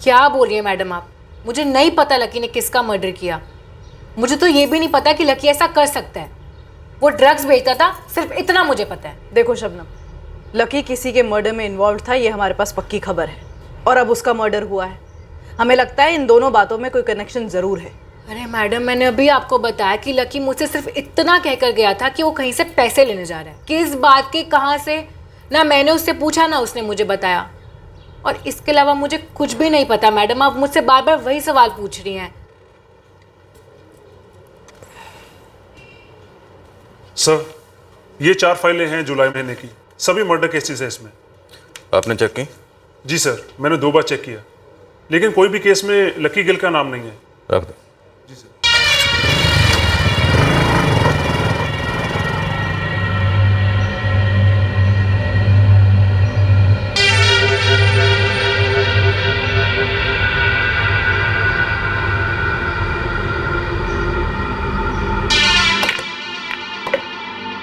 क्या बोल रही है मैडम आप? मुझे नहीं पता लकी ने किसका मर्डर किया। मुझे तो ये भी नहीं पता कि लकी ऐसा कर सकता है। वो ड्रग्स बेचता था, सिर्फ इतना मुझे पता है। देखो शबनम, लकी किसी के मर्डर में इन्वॉल्व था, ये हमारे पास पक्की खबर है। और अब उसका मर्डर हुआ है। हमें लगता है इन दोनों बातों में कोई कनेक्शन जरूर है। अरे मैडम, मैंने अभी आपको बताया कि लकी मुझसे सिर्फ इतना कहकर गया था कि वो कहीं से पैसे लेने जा रहा है। किस बात के, कहाँ से, ना मैंने उससे पूछा ना उसने मुझे बताया। और इसके अलावा मुझे कुछ भी नहीं पता मैडम। आप मुझसे बार बार वही सवाल पूछ रही हैं। सर, ये 4 फाइलें हैं जुलाई महीने की। सभी मर्डर केसेस हैं इसमें। आपने चेक की? जी सर, मैंने 2 बार चेक किया, लेकिन कोई भी केस में लकी गिल का नाम नहीं है। रख दो। जी सर।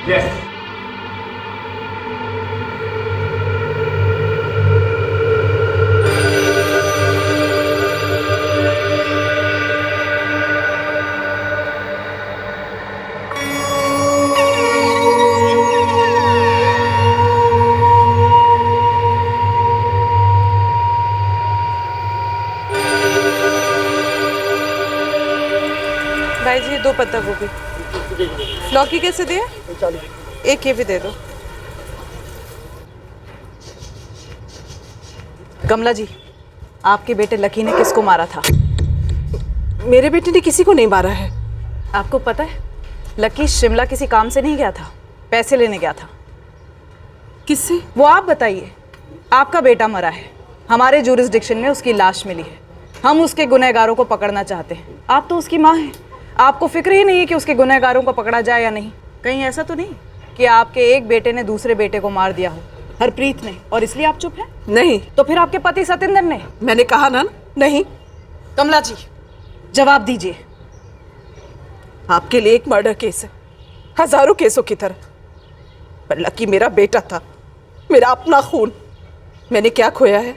भाई जी 2 पत्ता गोभी। लौकी कैसे दिए? 1 ये भी दे दो। कमला जी, आपके बेटे लकी ने किसको मारा था? मेरे बेटे ने किसी को नहीं मारा है। आपको पता है लकी शिमला किसी काम से नहीं गया था, पैसे लेने गया था। किससे? वो आप बताइए। आपका बेटा मरा है, हमारे जुरिस्डिक्शन में उसकी लाश मिली है, हम उसके गुनहगारों को पकड़ना चाहते हैं। आप तो उसकी माँ हैं, आपको फिक्र ही नहीं है कि उसके गुनहगारों को पकड़ा जाए या नहीं। कहीं ऐसा तो नहीं कि आपके एक बेटे ने दूसरे बेटे को मार दिया हो, हरप्रीत ने, और इसलिए आप चुप हैं? नहीं। तो फिर आपके पति सतेंद्र ने? मैंने कहा ना नहीं। कमला जी जवाब दीजिए। आपके लिए एक मर्डर केस है, हजारों केसों की तरह, पर लकी मेरा बेटा था, मेरा अपना खून। मैंने क्या खोया है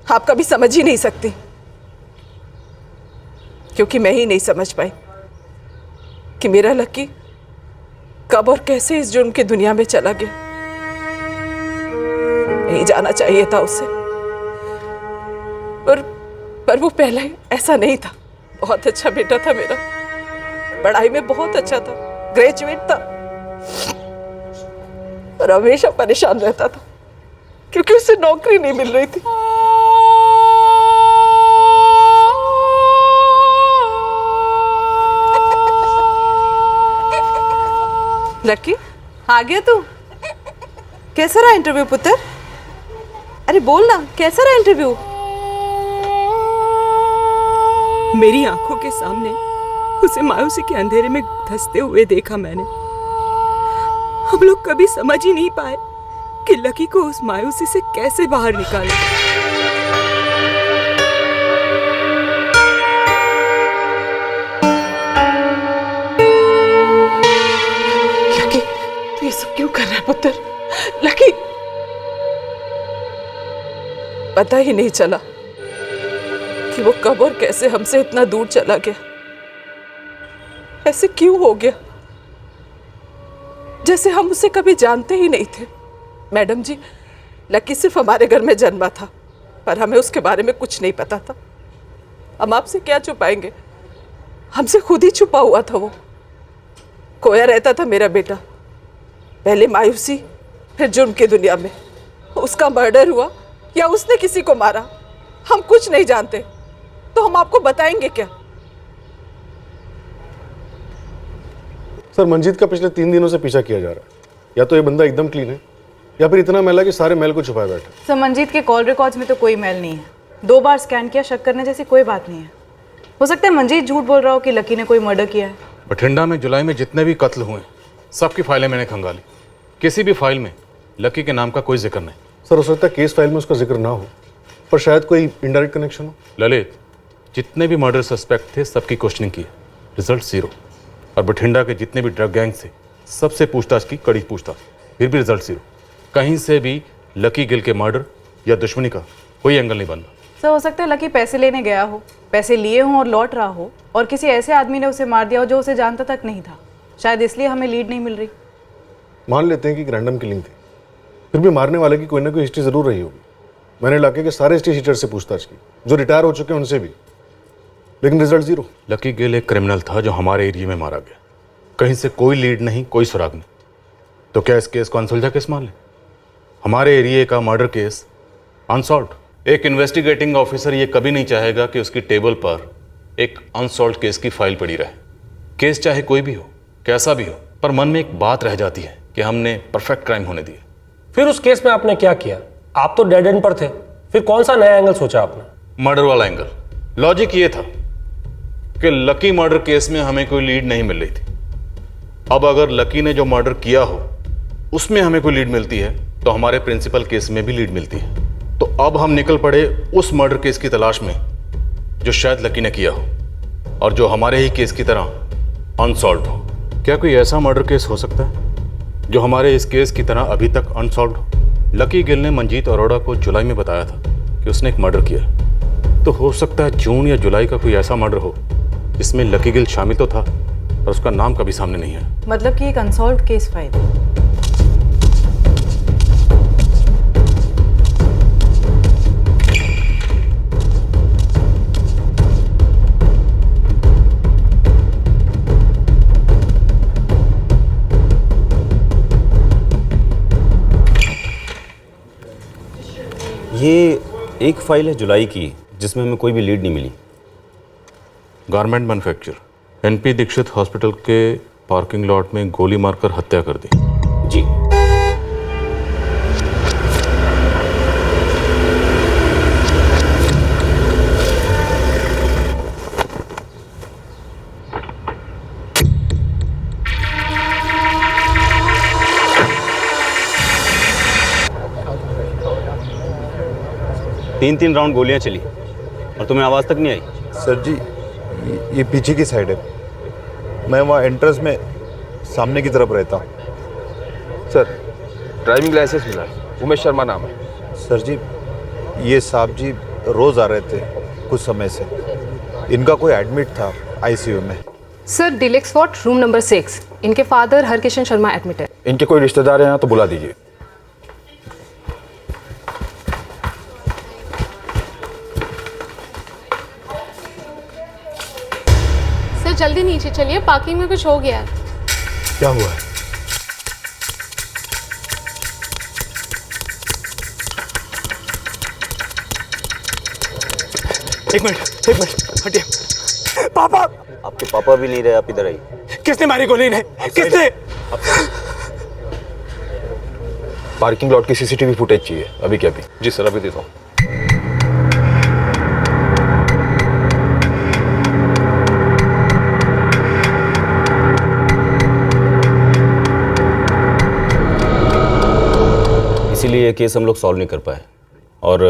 आप कभी समझ ही नहीं सकती, क्योंकि मैं ही नहीं समझ पाई कि मेरा लकी कब और कैसे इस जुर्म की दुनिया में चला गया। नहीं जाना चाहिए था उसे, पर वो पहले ऐसा नहीं था। बहुत अच्छा बेटा था मेरा, पढ़ाई में बहुत अच्छा था, ग्रेजुएट था, पर हमेशा परेशान रहता था क्योंकि उसे नौकरी नहीं मिल रही थी। लकी आ गया तू? कैसा रहा इंटरव्यू पुत्र? अरे बोल ना, कैसा रहा इंटरव्यू? मेरी आंखों के सामने उसे मायूसी के अंधेरे में धंसते हुए देखा मैंने। हम लोग कभी समझ ही नहीं पाए कि लकी को उस मायूसी से कैसे बाहर निकालें। लकी तू ये सब क्यों कर रहा है पुत्र? लकी पता ही नहीं चला कि वो कब और कैसे हमसे इतना दूर चला गया। ऐसे क्यों हो गया जैसे हम उसे कभी जानते ही नहीं थे। मैडम जी, लकी सिर्फ हमारे घर में जन्मा था, पर हमें उसके बारे में कुछ नहीं पता था। हम आपसे क्या छुपाएंगे, हमसे खुद ही छुपा हुआ था। वो खोया रहता था मेरा बेटा, पहले मायूसी फिर जुर्म की दुनिया में। उसका मर्डर हुआ या उसने किसी को मारा, हम कुछ नहीं जानते, तो हम आपको बताएंगे क्या? सर, मंजीत का पिछले 3 दिनों से पीछा किया जा रहा है। या तो ये बंदा एकदम क्लीन है, या फिर इतना मैला कि सारे मैल को छुपाए बैठा। सर, मंजीत के कॉल रिकॉर्ड्स में तो कोई मेल नहीं है। 2 बार स्कैन किया, शक करने जैसी कोई बात नहीं है। हो सकता है मंजीत झूठ बोल रहा हो कि लकी ने कोई मर्डर किया है। बठिंडा में जुलाई में जितने भी कत्ल हुए सबकी फाइलें मैंने खंगाली, किसी भी फाइल में लकी के नाम का कोई जिक्र नहीं। सर, हो सकता है केस फाइल में उसका जिक्र ना हो, पर शायद कोई इनडायरेक्ट कनेक्शन हो। ललित, जितने भी मर्डर सस्पेक्ट थे सबकी क्वेश्चनिंग की, रिजल्ट 0। और बठिंडा के जितने भी ड्रग गैंग थे सबसे पूछताछ की, कड़ी पूछताछ, फिर भी रिजल्ट 0। कहीं से भी लकी गिल के मर्डर या दुश्मनी का कोई एंगल नहीं बन रहा। सर, हो सकता है लकी पैसे लेने गया हो, पैसे लिए हों और लौट रहा हो, और किसी ऐसे आदमी ने उसे मार दिया हो जो उसे जानता तक नहीं था। शायद इसलिए हमें लीड नहीं मिल रही। मान लेते हैं कि रैंडम किलिंग थी, फिर भी मारने वाले की कोई ना कोई हिस्ट्री जरूर रही होगी। मैंने इलाके के सारे हिस्ट्री शीटर से पूछताछ की, जो रिटायर हो चुके हैं उनसे भी, लेकिन रिजल्ट 0। लकी गिल एक क्रिमिनल था जो हमारे एरिया में मारा गया, कहीं से कोई लीड नहीं, कोई सुराग नहीं। तो क्या इस केस को अनसुलझा केस मान लें? हमारे एरिया का मर्डर केस अनसॉल्व्ड। एक इन्वेस्टिगेटिंग ऑफिसर ये कभी नहीं चाहेगा कि उसकी टेबल पर एक अनसॉल्व्ड केस की फाइल पड़ी रहे। केस चाहे कोई भी हो, कैसा भी हो, पर मन में एक बात रह जाती है कि हमने परफेक्ट क्राइम होने दिया। फिर उस केस में आपने क्या किया? आप तो डेड एंड पर थे, फिर कौन सा नया एंगल सोचा आपने? मर्डर वाला एंगल। लॉजिक ये था कि लकी मर्डर केस में हमें कोई लीड नहीं मिल रही थी। अब अगर लकी ने जो मर्डर किया हो उसमें हमें कोई लीड मिलती है तो हमारे प्रिंसिपल केस में भी लीड मिलती है। तो अब हम निकल पड़े उस मर्डर केस की तलाश में जो शायद लकी ने किया हो और जो हमारे ही केस की तरह अनसॉल्व्ड हो। क्या कोई ऐसा मर्डर केस हो सकता है जो हमारे इस केस की तरह अभी तक अनसॉल्व हो। लकी गिल ने मंजीत अरोड़ा को जुलाई में बताया था कि उसने एक मर्डर किया। तो हो सकता है जून या जुलाई का कोई ऐसा मर्डर हो जिसमें लकी गिल शामिल तो था और उसका नाम कभी सामने नहीं आया। मतलब कि एक अनसॉल्व्ड केस फाइल है। ये एक फाइल है जुलाई की जिसमें हमें कोई भी लीड नहीं मिली। Garment manufacture, NP Dixit hospital के पार्किंग लॉट में गोली मारकर हत्या कर दी। जी। तीन राउंड गोलियां चली और तुम्हें आवाज तक नहीं आई। सर जी ये पीछे की साइड है, मैं वहाँ एंट्रेंस में सामने की तरफ रहता हूँ। सर ड्राइविंग लाइसेंस मिला है, उमेश शर्मा नाम है। सर जी ये साहब जी रोज आ रहे थे कुछ समय से, इनका कोई एडमिट था आईसीयू में। Sir deluxe ward room number 6, इनके फादर हरकिशन शर्मा एडमिट है। इनके कोई रिश्तेदार हैं तो बुला दीजिए। सर जल्दी नीचे चलिए, पार्किंग में कुछ हो गया है। क्या हुआ है? एक मिनट हटिए। पापा! आपके पापा भी नहीं रहे, आप इधर आइए। किसने मारी गोली ने? किसने? पार्किंग लॉट की सीसीटीवी फुटेज चाहिए अभी के अभी। जी सर, अभी देता हूँ। इसीलिए ये केस हम लोग सॉल्व नहीं कर पाए और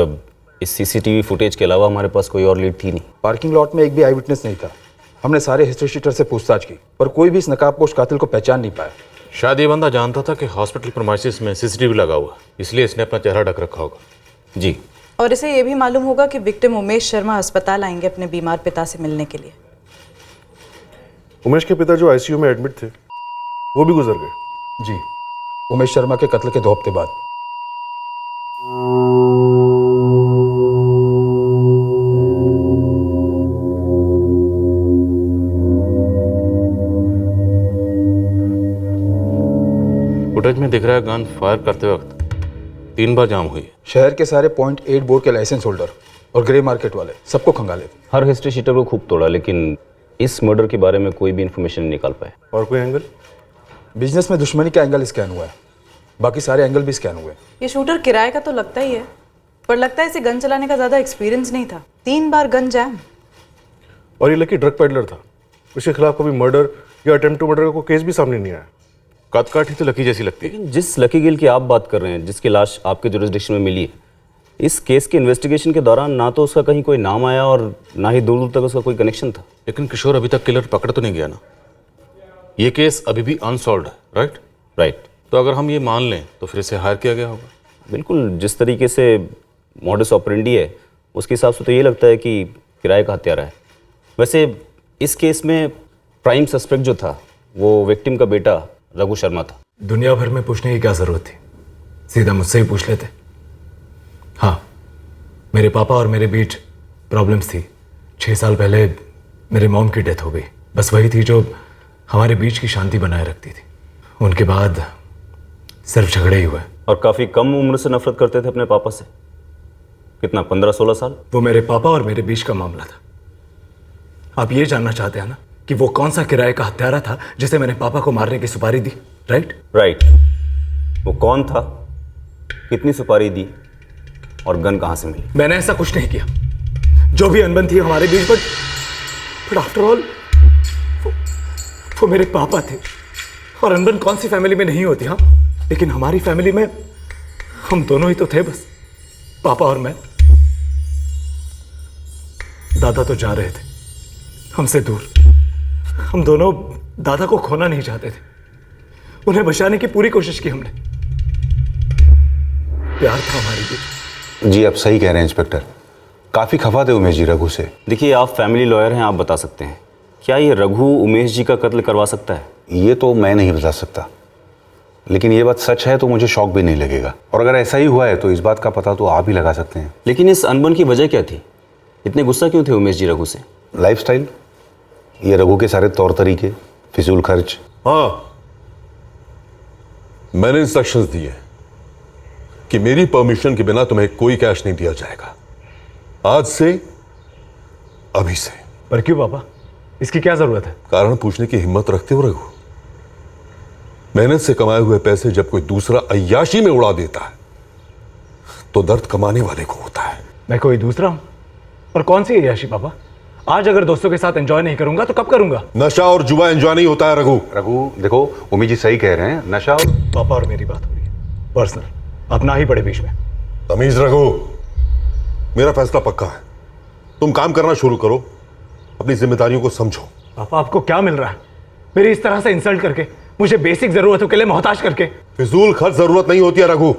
इस सीसीटीवी फुटेज के अलावा हमारे पास कोई और लीड थी नहीं। पार्किंग लॉट में एक भी आई विटनेस नहीं था। हमने सारे हिस्ट्री शीटर से पूछताछ की पर कोई भी इस नकाबपोश कातिल को पहचान नहीं पाया। शायद ये बंदा जानता था कि हॉस्पिटल प्रीमाइसेस में सीसीटीवी लगा हुआ, इसलिए इसने अपना चेहरा ढक रखा होगा। जी। और इसे ये भी मालूम होगा कि विक्टिम उमेश शर्मा अस्पताल आएंगे अपने बीमार पिता से मिलने के लिए। उमेश के पिता जो आईसीयू में एडमिट थे वो भी गुजर गए। जी, उमेश शर्मा के कत्ल के 2 हफ्ते बाद। फुटेज में दिख रहा है गन फायर करते वक्त 3 बार जाम हुई। शहर के सारे .8 बोर के लाइसेंस होल्डर और ग्रे मार्केट वाले सबको खंगाले। हर हिस्ट्री शीटर को खूब तोड़ा लेकिन इस मर्डर के बारे में कोई भी इंफॉर्मेशन नहीं निकाल पाए। और कोई एंगल? बिजनेस में दुश्मनी का एंगल स्कैन हुआ है, बाकी सारे एंगल भी स्कैन हुए। ये शूटर किराए का तो लगता ही है, पर लगता है इसे गन चलाने का ज्यादा एक्सपीरियंस नहीं था। 3 बार गन जैम। और ये लकी ड्रग पेडलर था, उसके खिलाफ कभी मर्डर या अटेम्प्ट टू मर्डर का कोई केस भी सामने नहीं आया। कदकाठी तो लकी जैसी लगती है। जिस लकी गिल की आप बात कर रहे हैं, जिसकी लाश आपके जुरिस्डिक्शन में मिली है, इस केस के इन्वेस्टिगेशन के दौरान ना तो उसका कहीं कोई नाम आया और ना ही दूर दूर तक उसका कोई कनेक्शन था। लेकिन किशोर अभी तक किलर पकड़ तो नहीं गया ना। ये केस अभी भी अनसॉल्व्ड है, राइट? राइट। तो अगर हम ये मान लें तो फिर इसे हायर किया गया होगा। बिल्कुल, जिस तरीके से मॉडस ऑपरेंडी है उसके हिसाब से तो ये लगता है कि किराए का हत्यारा है। वैसे इस केस में प्राइम सस्पेक्ट जो था वो विक्टिम का बेटा रघु शर्मा था। दुनिया भर में पूछने की क्या जरूरत थी, सीधा मुझसे ही पूछ लेते। हाँ, मेरे पापा और मेरे बीच प्रॉब्लम्स थी। 6 साल पहले मेरे मॉम की डेथ हो गई, बस वही थी जो हमारे बीच की शांति बनाए रखती थी। उनके बाद सिर्फ झगड़े ही हुए। और काफ़ी कम उम्र से नफरत करते थे अपने पापा से। कितना, 15-16 साल? वो मेरे पापा और मेरे बीच का मामला था। आप ये जानना चाहते हैं ना कि वो कौन सा किराए का हत्यारा था जिसे मैंने पापा को मारने की सुपारी दी, राइट? राइट। वो कौन था, कितनी सुपारी दी और गन कहाँ से मिली? मैंने ऐसा कुछ नहीं किया। जो भी अनबन थी हमारे बीच, बट आफ्टर ऑल वो मेरे पापा थे। और अनबन कौन सी फैमिली में नहीं होती, हाँ? लेकिन हमारी फैमिली में हम दोनों ही तो थे, बस पापा और मैं। दादा तो जा रहे थे हमसे दूर। हम दोनों दादा को खोना नहीं चाहते थे। उन्हें बचाने की पूरी कोशिश की हमने। प्यार था हमारे बीच। जी आप सही कह रहे हैं इंस्पेक्टर, काफ़ी खफा थे उमेश जी रघु से। देखिए, आप फैमिली लॉयर हैं, आप बता सकते हैं क्या ये रघु उमेश जी का कत्ल करवा सकता है? ये तो मैं नहीं बता सकता, लेकिन ये बात सच है तो मुझे शौक भी नहीं लगेगा, और अगर ऐसा ही हुआ है तो इस बात का पता तो आप ही लगा सकते हैं। लेकिन इस अनबन की वजह क्या थी? इतने गुस्सा क्यों थे उमेश जी रघु से? लाइफस्टाइल, ये रघु के सारे तौर तरीके, फिजूल खर्च। हाँ, मैंने इंस्ट्रक्शंस दिए कि मेरी परमिशन के बिना तुम्हें कोई कैश नहीं दिया जाएगा, आज से, अभी से। पर क्यों पापा, इसकी क्या जरूरत है? कारण पूछने की हिम्मत रखते हो रघु? मेहनत से कमाए हुए पैसे जब कोई दूसरा अय्याशी में उड़ा देता है तो दर्द कमाने वाले को होता है। मैं कोई दूसरा हूं? और कौन सी अय्याशी पापा? आज अगर दोस्तों के साथ एंजॉय नहीं करूंगा तो कब करूंगा? नशा और जुआ एंजॉय नहीं होता है रघु। रघु देखो, उमेश जी सही कह रहे हैं, नशा और पापा और मेरी बात हो रही है पर्सनल, आप ना ही पड़े बीच में। तमीज रघु, मेरा फैसला पक्का है, तुम काम करना शुरू करो, अपनी जिम्मेदारियों को समझो। पापा आपको क्या मिल रहा है मेरी इस तरह से इंसल्ट करके, मुझे बेसिक जरूरतों के लिए मोहताज करके? फिजूल खर्च जरूरत नहीं होती है रघु,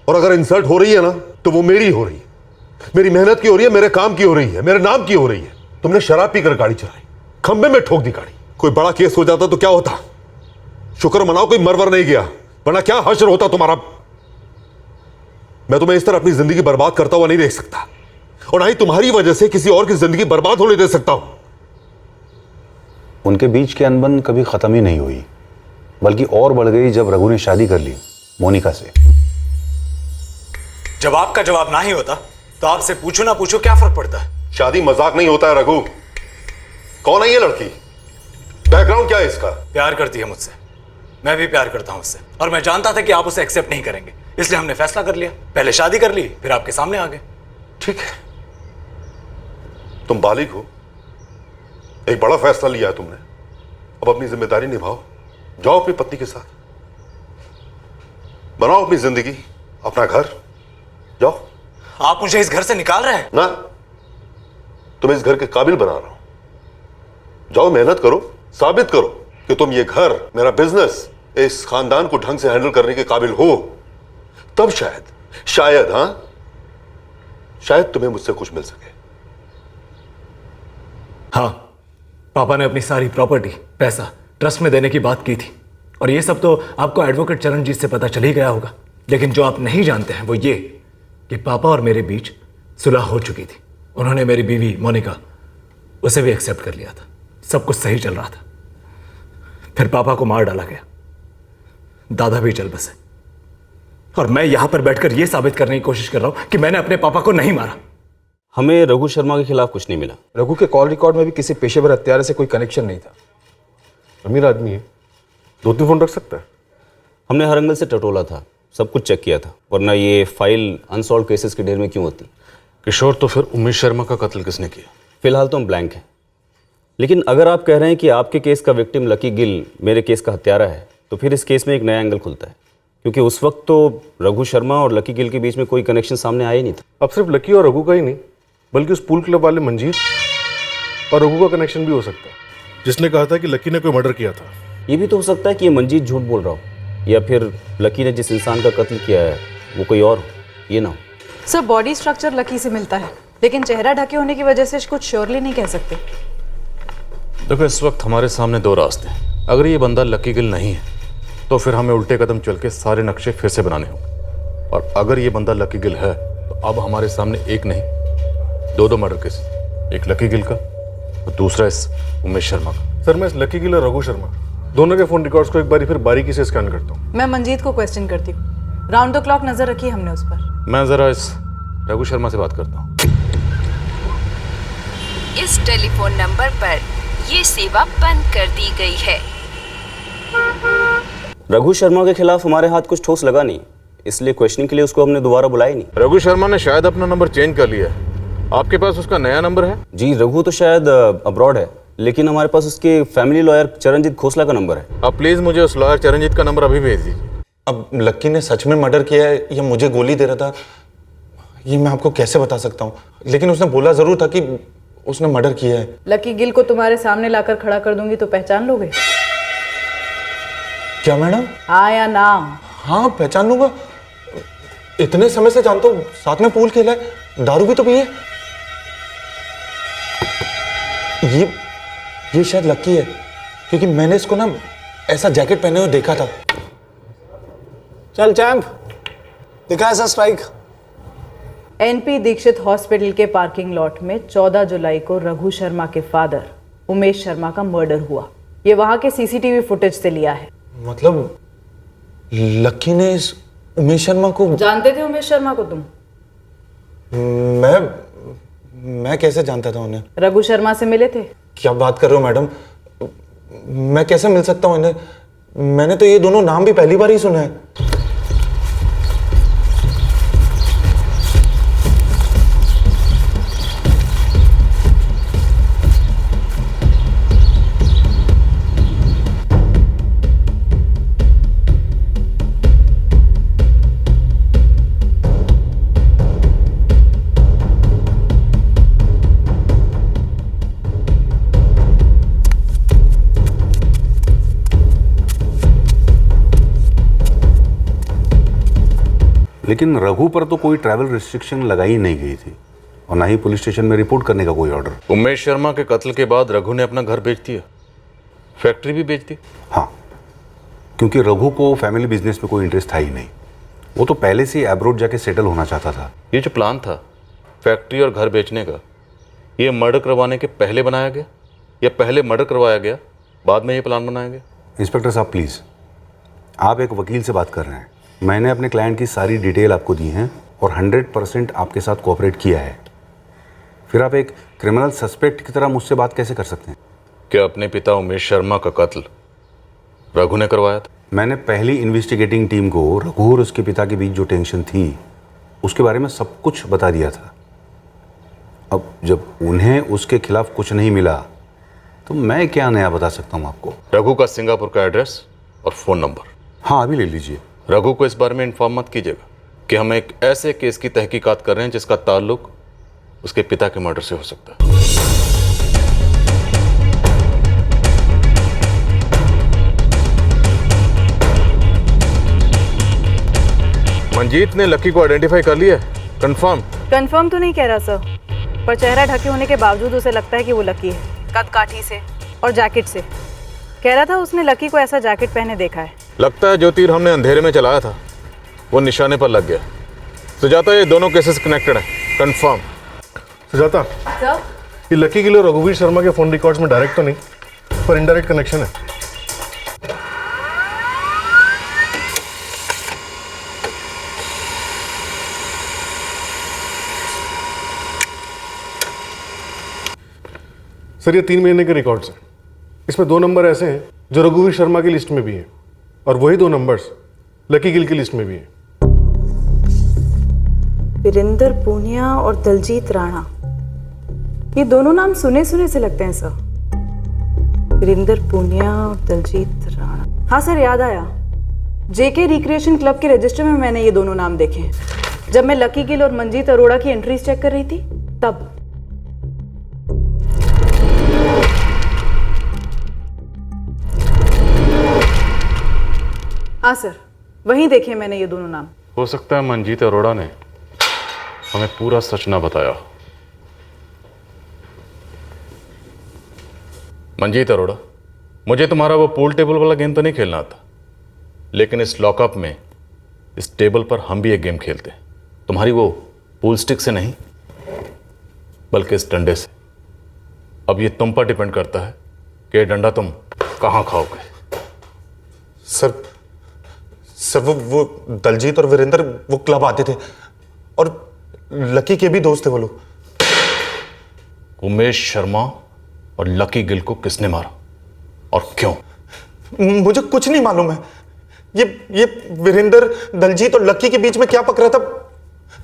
और अगर इंसल्ट हो रही है ना तो वो मेरी हो रही है, मेरी मेहनत की हो रही है, मेरे काम की हो रही है, मेरे नाम की हो रही है। तुमने शराब पीकर गाड़ी चलाई, खंबे में ठोक दी गाड़ी, कोई बड़ा केस हो जाता तो क्या होता? शुक्र मनाओ कोई मरवर नहीं गया, वरना क्या हश्र होता तुम्हारा। मैं तुम्हें इस तरह अपनी जिंदगी बर्बाद करता हुआ नहीं देख सकता, और ना ही तुम्हारी वजह से किसी और की जिंदगी बर्बाद होने दे सकता हूं। उनके बीच की अनबन कभी खत्म ही नहीं हुई, बल्कि और बढ़ गई जब रघु ने शादी कर ली मोनिका से। जब आपका जवाब ना ही होता तो आपसे पूछो ना पूछो क्या फर्क पड़ता है? शादी मजाक नहीं होता है रघु। कौन है ये लड़की? बैकग्राउंड क्या है इसका? प्यार करती है मुझसे, मैं भी प्यार करता हूं उससे, और मैं जानता था कि आप उसे एक्सेप्ट नहीं करेंगे, इसलिए हमने फैसला कर लिया, पहले शादी कर ली फिर आपके सामने आ गए। ठीक है, तुम बालिग हो, एक बड़ा फैसला लिया है तुमने, अब अपनी जिम्मेदारी निभाओ, जाओ अपनी पत्नी के साथ, बनाओ अपनी जिंदगी, अपना घर, जाओ। आप मुझे इस घर से निकाल रहे हैं? ना, तुम्हें इस घर के काबिल बना रहा हूं, जाओ मेहनत करो, साबित करो कि तुम ये घर, मेरा बिजनेस, इस खानदान को ढंग से हैंडल करने के काबिल हो, तब शायद हां, शायद तुम्हें मुझसे कुछ मिल सके। हाँ, पापा ने अपनी सारी प्रॉपर्टी, पैसा ट्रस्ट में देने की बात की थी, और ये सब तो आपको एडवोकेट चरणजीत से पता चल ही गया होगा। लेकिन जो आप नहीं जानते हैं वो ये कि पापा और मेरे बीच सुलह हो चुकी थी। उन्होंने मेरी बीवी मोनिका, उसे भी एक्सेप्ट कर लिया था, सब कुछ सही चल रहा था। फिर पापा को मार डाला गया, दादा भी चल बसे, और मैं यहां पर बैठकर यह साबित करने की कोशिश कर रहा हूं कि मैंने अपने पापा को नहीं मारा। हमें रघु शर्मा के खिलाफ कुछ नहीं मिला। रघु के कॉल रिकॉर्ड में भी किसी पेशेवर हत्यारे से कोई कनेक्शन नहीं था। अमीर आदमी है, 2-3 फोन रख सकता है। हमने हर एंगल से टटोला था, सब कुछ चेक किया था, वरना ये फाइल अनसॉल्व केसेस के ढेर में क्यों होती? किशोर, तो फिर उमेश शर्मा का कत्ल किसने किया? फिलहाल तो हम ब्लैंक हैं, लेकिन अगर आप कह रहे हैं कि आपके केस का विक्टिम लकी गिल मेरे केस का हत्यारा है, तो फिर इस केस में एक नया एंगल खुलता है, क्योंकि उस वक्त तो रघु शर्मा और लकी गिल के बीच में कोई कनेक्शन सामने आया ही नहीं था। अब सिर्फ लकी और रघु का ही नहीं, बल्कि उस पूल क्लब वाले मंजीत और रघु का कनेक्शन भी हो सकता है, जिसने कहा था कि लकी ने कोई मर्डर किया था। ये भी तो हो सकता है कि ये मंजीत झूठ बोल रहा हो, या फिर लकी ने जिस इंसान का कत्ल किया है वो कोई और हो, ये ना हो। सर, बॉडी स्ट्रक्चर लकी से मिलता है, लेकिन चेहरा ढके होने की वजह से कुछ श्योरली नहीं कह सकते। देखो, इस वक्त हमारे सामने 2 रास्ते हैं। अगर ये बंदा लकी गिल नहीं है तो फिर हमें उल्टे कदम चल के सारे नक्शे फिर से बनाने होंगे, और अगर ये बंदा लकी गिल है तो अब हमारे सामने एक नहीं 2 मर्डर केस, एक लकी गिल का और दूसरा इस उमेश शर्मा का। सर, मैं इस लकी गिल और रघु शर्मा दोनों के फोन रिकॉर्ड्स को एक बार फिर बारीकी से स्कैन करता हूँ। मैं मंजीत को क्वेश्चन करती हूँ, राउंड द क्लॉक नजर रखी हमने उस पर। मैं जरा इस रघु शर्मा से बात करता हूँ। इस टेलीफोन नंबर पर ये सेवा बंद कर दी गई है। रघु शर्मा के खिलाफ हमारे हाथ कुछ ठोस लगा नहीं, इसलिए क्वेश्चनिंग के लिए उसको हमने दोबारा बुलाया नहीं। रघु शर्मा ने शायद अपना नंबर चेंज कर लिया है, आपके पास उसका नया नंबर है? जी, रघु तो शायद अब्रॉड है, लेकिन हमारे पास उसके फैमिली लॉयर चरणजीत खोसला का नंबर है। अब प्लीज मुझे उस लॉयर चरणजीत का नंबर अभी भेज दीजिए। अब लक्की ने सच में मर्डर किया है या मुझे गोली दे रहा था, ये मैं आपको कैसे बता सकता हूँ, लेकिन उसने बोला जरूर था कि उसने मर्डर किया है। लकी गिल को तुम्हारे सामने लाकर खड़ा कर दूंगी तो पहचान लोगे? क्या मैडम? हाँ या ना? हाँ पहचान लूंगा, इतने समय से जानता हूँ, साथ में पूल खेला है, दारू भी तो पी है। ये शायद लकी है, क्योंकि मैंने इसको ना ऐसा जैकेट पहने हुए देखा था। चल चैंप, दिखा ऐसा स्ट्राइक। एनपी दीक्षित हॉस्पिटल के पार्किंग लॉट में 14 जुलाई को रघु शर्मा के फादर उमेश शर्मा का मर्डर हुआ। ये वहां के सीसीटीवी फुटेज से लिया है। मतलब लकी ने इस उमेश शर्मा को... जानते थे उमेश शर्मा को तुम? मैं कैसे जानता था उन्हें? रघु शर्मा से मिले थे? क्या बात कर रहे हो मैडम, मैं कैसे मिल सकता हूँ इन्हें? मैंने तो ये दोनों नाम भी पहली बार ही सुने हैं। लेकिन रघु पर तो कोई ट्रैवल रिस्ट्रिक्शन लगाई नहीं गई थी और ना ही पुलिस स्टेशन में रिपोर्ट करने का कोई ऑर्डर। उमेश शर्मा के कत्ल के बाद रघु ने अपना घर बेच दिया, फैक्ट्री भी बेच दी। हाँ, क्योंकि रघु को फैमिली बिजनेस में कोई इंटरेस्ट था ही नहीं। वो तो पहले से ही एब्रोड जाके सेटल होना चाहता था। ये जो प्लान था फैक्ट्री और घर बेचने का, ये मर्डर करवाने के पहले बनाया गया या पहले मर्डर करवाया गया बाद में ये प्लान बनाया गया? इंस्पेक्टर साहब प्लीज़, आप एक वकील से बात कर रहे हैं। मैंने अपने क्लाइंट की सारी डिटेल आपको दी है और 100% आपके साथ कोऑपरेट किया है। फिर आप एक क्रिमिनल सस्पेक्ट की तरह मुझसे बात कैसे कर सकते हैं? क्या अपने पिता उमेश शर्मा का कत्ल रघु ने करवाया था? मैंने पहली इन्वेस्टिगेटिंग टीम को रघु और उसके पिता के बीच जो टेंशन थी उसके बारे में सब कुछ बता दिया था। अब जब उन्हें उसके खिलाफ कुछ नहीं मिला तो मैं क्या नया बता सकता हूँ आपको? रघु का सिंगापुर का एड्रेस और फ़ोन नंबर? हाँ, अभी ले लीजिए। रघु को इस बारे में इन्फॉर्म मत कीजिएगा कि हम एक ऐसे केस की तहकीकात कर रहे हैं जिसका ताल्लुक उसके पिता के मर्डर से हो सकता है। मंजीत ने लकी को आइडेंटिफाई कर लिया? कंफर्म? कंफर्म तो नहीं कह रहा सर, पर चेहरा ढके होने के बावजूद उसे लगता है कि वो लकी है। कद काठी से और जैकेट से। कह रहा था उसने लकी को ऐसा जैकेट पहने देखा है। लगता है जो तीर हमने अंधेरे में चलाया था वो निशाने पर लग गया। सुजाता, ये दोनों केसेस कनेक्टेड हैं, कंफर्म। सुजाता, ये लकी के लिए रघुवीर शर्मा के फोन रिकॉर्ड्स में डायरेक्ट तो नहीं पर इनडायरेक्ट कनेक्शन है। सर, ये 3 महीने के रिकॉर्ड्स हैं। इसमें 2 नंबर ऐसे हैं जो रघुवीर शर्मा की लिस्ट में भी हैं और वही 2 नंबर्स लकी गिल की लिस्ट में भी हैं। वीरेंद्र पूनिया और दलजीत राणा, ये दोनों नाम सुने सुने से लगते हैं सर। वीरेंद्र पूनिया और दलजीत राणा। हाँ सर, याद आया। जेके रिक्रिएशन क्लब के रजिस्टर में मैंने ये दोनों नाम देखे हैं जब मैं लकी गिल और मंजीत अरोड़ा की एंट्रीज चेक कर रही थी तब। हाँ सर, वहीं देखे मैंने ये दोनों नाम। हो सकता है मंजीत अरोड़ा ने हमें पूरा सच ना बताया। मंजीत अरोड़ा, मुझे तुम्हारा वो पूल टेबल वाला गेम तो नहीं खेलना आता, लेकिन इस लॉकअप में इस टेबल पर हम भी एक गेम खेलते हैं। तुम्हारी वो पूल स्टिक से नहीं बल्कि इस डंडे से। अब ये तुम पर डिपेंड करता है कि ये डंडा तुम कहाँ खाओगे। सर वो दलजीत और वीरेंद्र वो क्लब आते थे और लकी के भी दोस्त थे वो लोग। उमेश शर्मा और लकी गिल को किसने मारा और क्यों? मुझे कुछ नहीं मालूम है। ये वीरेंद्र, दलजीत और लकी के बीच में क्या पक रहा था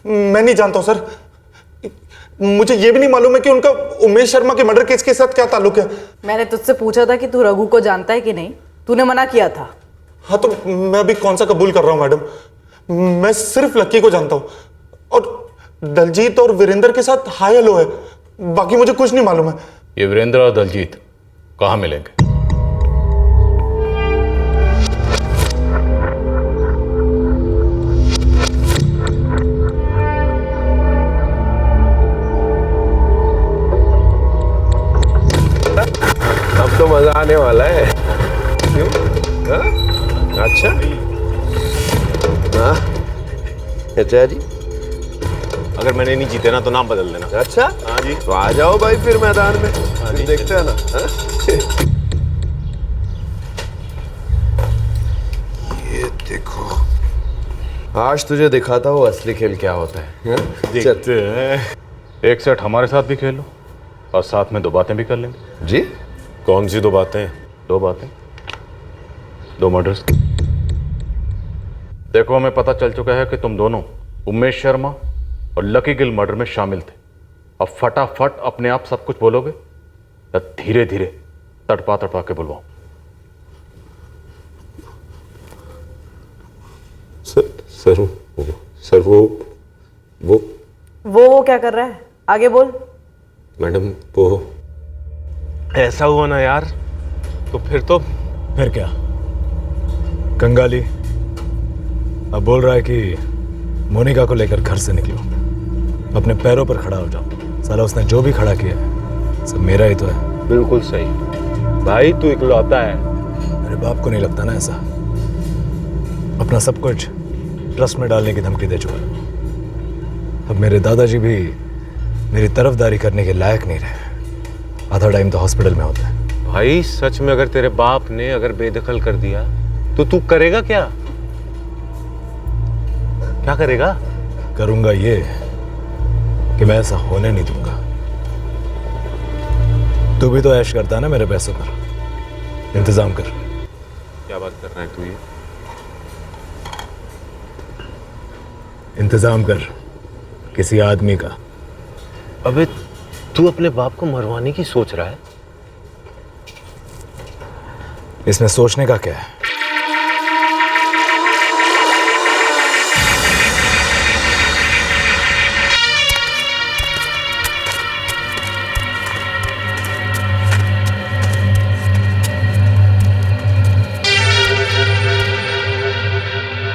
मैं नहीं जानता हूं सर। मुझे ये भी नहीं मालूम है कि उनका उमेश शर्मा के मर्डर केस के साथ क्या ताल्लुक है। मैंने तुझसे पूछा था कि तू रघु को जानता है कि नहीं, तूने मना किया था। हाँ, तो मैं अभी कौन सा कबूल कर रहा हूं मैडम। मैं सिर्फ लकी को जानता हूं और दलजीत और वीरेंद्र के साथ हाय हेलो है, बाकी मुझे कुछ नहीं मालूम है। ये वीरेंद्र और दलजीत कहाँ मिलेंगे? आने वाला है। क्यों? हाँ? अच्छा हाँ अच्छा जी, अगर मैंने नहीं जीते ना तो नाम बदल देना। अच्छा हाँ जी, तो आ जाओ भाई फिर मैदान में, फिर देखते हैं ना। हाँ? ये देखो, आज तुझे दिखाता हूँ असली खेल क्या होता है। देखते हैं। एक सेट हमारे साथ भी खेल लो और साथ में 2 बातें भी कर लेंगे। जी कौन सी 2 बातें? 2 बातें, 2 मर्डर्स। देखो, हमें पता चल चुका है कि तुम दोनों उमेश शर्मा और लकी गिल मर्डर में शामिल थे। अब फटाफट अपने आप सब कुछ बोलोगे या धीरे धीरे तड़पा तड़पा के बुलवाओ? सर वो क्या कर रहा है? आगे बोल। मैडम वो ऐसा हुआ ना यार, तो फिर क्या? कंगाली अब बोल रहा है कि मोनिका को लेकर घर से निकलो, अपने पैरों पर खड़ा हो जाओ। साला उसने जो भी खड़ा किया है सब मेरा ही तो है। बिल्कुल सही भाई, तू इकलौता है। मेरे बाप को नहीं लगता ना ऐसा। अपना सब कुछ ट्रस्ट में डालने की धमकी दे चुका है। अब मेरे दादाजी भी मेरी तरफदारी करने के लायक नहीं रहे। आधा टाइम तो हॉस्पिटल में होता है। भाई सच में अगर तेरे बाप ने अगर बेदखल कर दिया तो तू करेगा क्या? क्या करेगा? करूंगा ये कि मैं ऐसा होने नहीं दूंगा। तू भी तो ऐश करता है ना मेरे पैसों पर। इंतजाम कर। क्या बात कर रहा है तू? ये इंतजाम कर किसी आदमी का। अबे तू अपने बाप को मरवाने की सोच रहा है? इसमें सोचने का क्या है?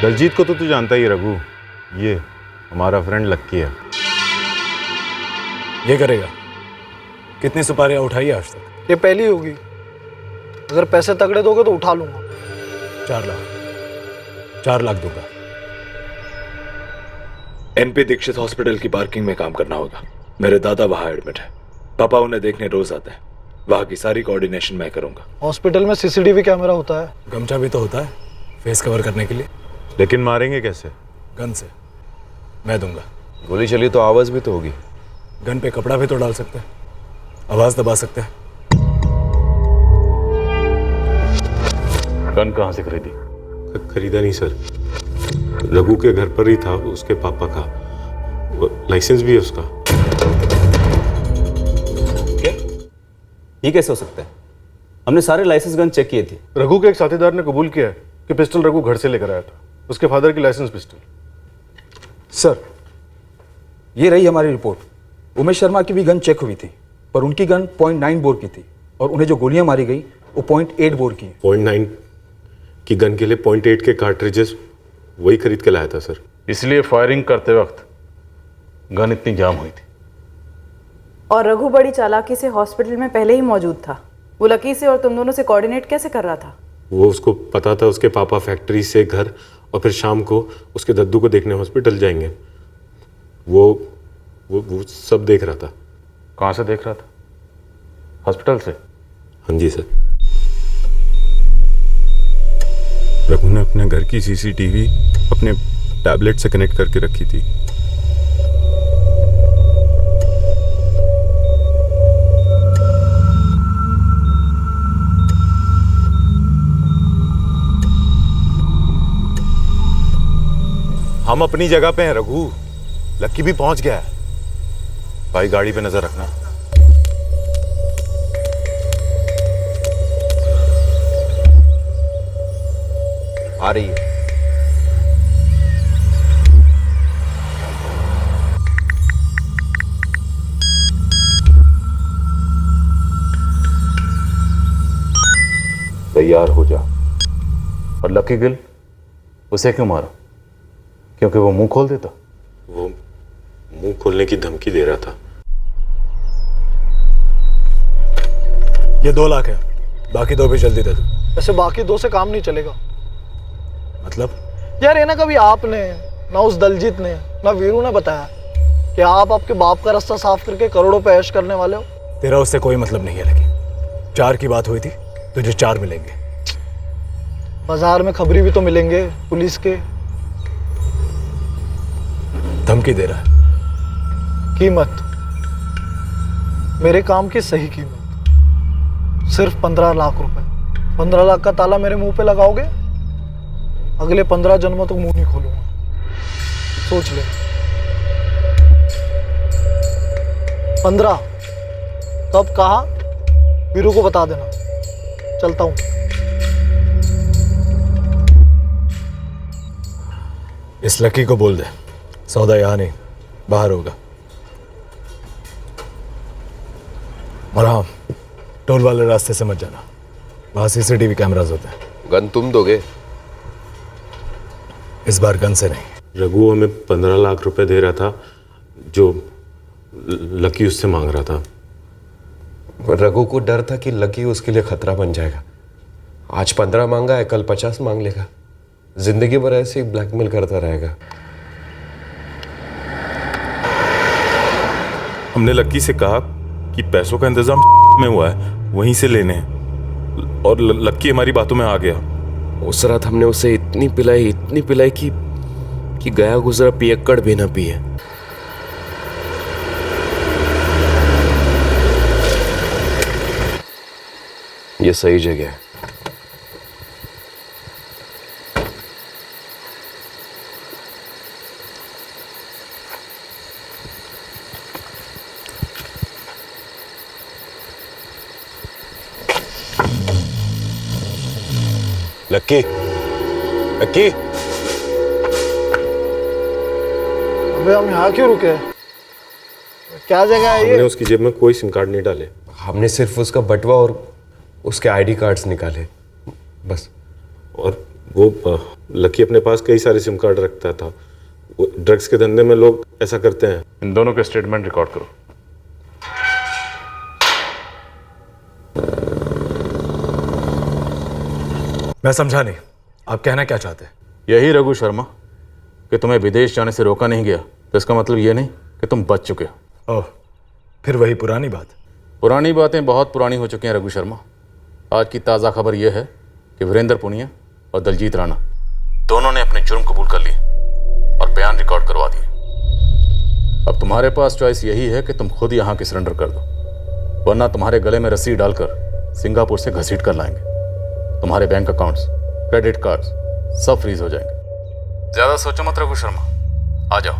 दलजीत को तो तू जानता ही है रघु, ये हमारा फ्रेंड लक्की है। ये करेगा? कितनी सुपारियां उठाई है आज तक? ये पहली होगी। अगर पैसे तगड़े दोगे तो उठा लूंगा। 4 लाख दूंगा। एनपी दीक्षित हॉस्पिटल की पार्किंग में काम करना होगा। मेरे दादा वहां एडमिट है। पापा उन्हें देखने रोज आते हैं। वहां की सारी कोऑर्डिनेशन मैं करूंगा। हॉस्पिटल में सीसीटीवी कैमरा होता है? गमछा भी तो होता है फेस कवर करने के लिए। लेकिन मारेंगे कैसे? गन से। मैं दूंगा। गोली चली तो आवाज भी तो होगी। गन पे कपड़ा भी तो डाल सकते हैं, आवाज दबा सकते हैं। गन कहां से खरीदी? खरीदा नहीं सर, रघु के घर पर ही था, उसके पापा का। लाइसेंस भी है उसका। क्या? ये कैसे हो सकता है? हमने सारे लाइसेंस गन चेक किए थे। रघु के एक साथीदार ने कबूल किया है कि पिस्टल रघु घर से लेकर आया था, उसके फादर की लाइसेंस पिस्टल। सर ये रही हमारी रिपोर्ट। उमेश शर्मा की भी गन चेक हुई थी, पर उनकी गन 0.9 बोर की थी और उन्हें जो गोलियां मारी गई वो 0.8 बोर की। 0.9 की गन के लिए 0.8 के कार्ट्रिजेस वही खरीद के लाया था सर। इसलिए फायरिंग करते वक्त गन इतनी जाम हुई थी। और रघु बड़ी चालाकी से हॉस्पिटल में पहले ही मौजूद था। वो लकी से और तुम दोनों से कोऑर्डिनेट कैसे कर रहा था? वो उसको पता था उसके पापा फैक्ट्री से घर और फिर शाम को उसके दद्दू को देखने हॉस्पिटल जाएंगे। वो सब देख रहा था। कहाँ से देख रहा था? हॉस्पिटल से? हाँ जी सर। रघु ने अपने घर की सीसीटीवी अपने टैबलेट से कनेक्ट करके रखी थी। हम अपनी जगह पे हैं रघु, लक्की भी पहुंच गया है। भाई गाड़ी पे नजर रखना। आ रही है। तैयार हो जा। और लकी गिल, उसे क्यों मारा? क्योंकि वो मुंह खोल देता? वो मुंह खोलने की धमकी दे रहा था। ये 2 लाख है, बाकी 2 भी जल्दी दे दो। वैसे बाकी 2 से काम नहीं चलेगा। मतलब? यार ये ना कभी आपने ना उस दलजीत ने ना वीरू ने बताया कि आप आपके बाप का रास्ता साफ करके करोड़ों पे ऐश करने वाले हो। तेरा उससे कोई मतलब नहीं है लकी। 4 की बात हुई थी, तुझे 4 मिलेंगे। बाजार में खबरी भी तो मिलेंगे पुलिस के। धमकी दे रहा है। कीमत, मेरे काम की सही कीमत सिर्फ 15 लाख रुपए। 15 लाख का ताला मेरे मुंह पे लगाओगे, अगले 15 जन्मों तक मुंह नहीं खोलूंगा। सोच ले। 15 कब कहा वीरू को बता देना। चलता हूं। इस लकी को बोल दे सौदा यहाँ नहीं, बाहर होगा। और हाँ, टोल वाले रास्ते से मत जाना, वहां सीसीटीवी कैमरास होते हैं। गन तुम दोगे? इस बार गन से नहीं। रघु हमें 15 लाख रुपए दे रहा था जो लकी उससे मांग रहा था। रघु को डर था कि लकी उसके लिए खतरा बन जाएगा। आज 15 मांगा है, कल 50 मांग लेगा। जिंदगी भर ऐसे ही ब्लैकमेल करता रहेगा। हमने लक्की से कहा कि पैसों का इंतजाम में हुआ है, वहीं से लेने हैं, और लक्की हमारी बातों में आ गया। उस रात हमने उसे इतनी पिलाई कि गया गुजरा पियक्कड़ भी ना पिए। ये सही जगह है। लक्की, लक्की, अबे हम यहाँ क्यों रुके? क्या जगह है ये? हमने उसकी जेब में कोई सिम कार्ड नहीं डाले। हमने सिर्फ उसका बटवा और उसके आईडी कार्ड्स निकाले, बस। और वो लकी अपने पास कई सारे सिम कार्ड रखता था। वो ड्रग्स के धंधे में लोग ऐसा करते हैं। इन दोनों के स्टेटमेंट रिकॉर्ड करो। मैं समझा नहीं, आप कहना क्या चाहते हैं? यही रघु शर्मा कि तुम्हें विदेश जाने से रोका नहीं गया, तो इसका मतलब ये नहीं कि तुम बच चुके हो। ओह, फिर वही पुरानी बात। पुरानी बातें बहुत पुरानी हो चुकी हैं रघु शर्मा। आज की ताज़ा खबर यह है कि वीरेंद्र पुनिया और दलजीत राणा दोनों ने अपने जुर्म कबूल कर लिए और बयान रिकॉर्ड करवा दिए। अब तुम्हारे पास चॉइस यही है कि तुम खुद यहाँ के सरेंडर कर दो, वरना तुम्हारे गले में रस्सी डालकर सिंगापुर से घसीट कर लाएंगे। तुम्हारे बैंक अकाउंट्स, क्रेडिट कार्ड्स सब फ्रीज हो जाएंगे। ज्यादा सोचो मत रघु शर्मा, आ जाओ।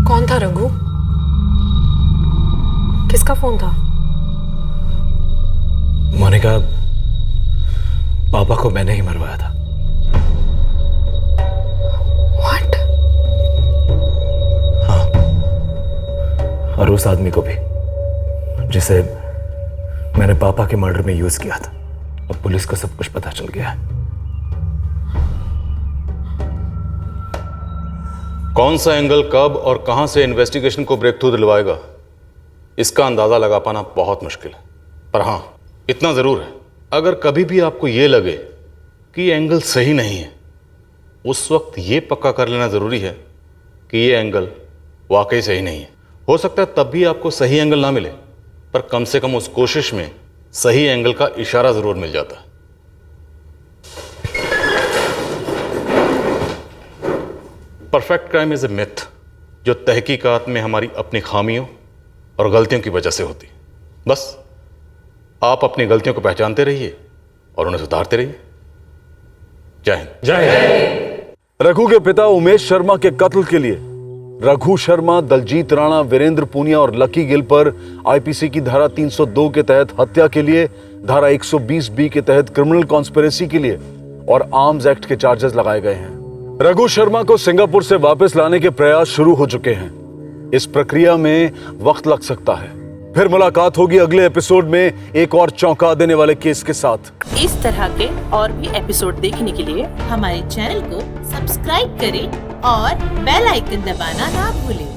कौन था रघु? किसका फोन था? मोनिका, पापा को मैंने ही मरवाया था। What? हाँ, और उस आदमी को भी जिसे मैंने पापा के मर्डर में यूज किया था। अब पुलिस को सब कुछ पता चल गया है। कौन सा एंगल कब और कहां से इन्वेस्टिगेशन को ब्रेक थ्रू दिलवाएगा, इसका अंदाजा लगा पाना बहुत मुश्किल है। पर हां, इतना जरूर है, अगर कभी भी आपको यह लगे कि ये एंगल सही नहीं है, उस वक्त ये पक्का कर लेना जरूरी है कि ये एंगल वाकई सही नहीं है। हो सकता है तब भी आपको सही एंगल ना मिले, पर कम से कम उस कोशिश में सही एंगल का इशारा जरूर मिल जाता है। Perfect crime is a myth, जो तहकीकात में हमारी अपनी खामियों और गलतियों की वजह से होती। बस आप अपनी गलतियों को पहचानते रहिए और उन्हें सुधारते रहिए। जय हिंद। जय हिंद। रघु के पिता उमेश शर्मा के कत्ल के लिए रघु शर्मा, दलजीत राणा, वीरेंद्र पुनिया और लकी गिल पर आईपीसी की धारा 302 के तहत हत्या के लिए, धारा 120B के तहत क्रिमिनल कॉन्स्पिरेसी के लिए और आर्म्स एक्ट के चार्जेस लगाए गए हैं। रघु शर्मा को सिंगापुर से वापस लाने के प्रयास शुरू हो चुके हैं। इस प्रक्रिया में वक्त लग सकता है, फिर मुलाकात होगी अगले एपिसोड में एक और चौंका देने वाले केस के साथ। इस तरह के और भी एपिसोड देखने के लिए हमारे चैनल को सब्सक्राइब करें और बेल आइकन दबाना ना भूलें।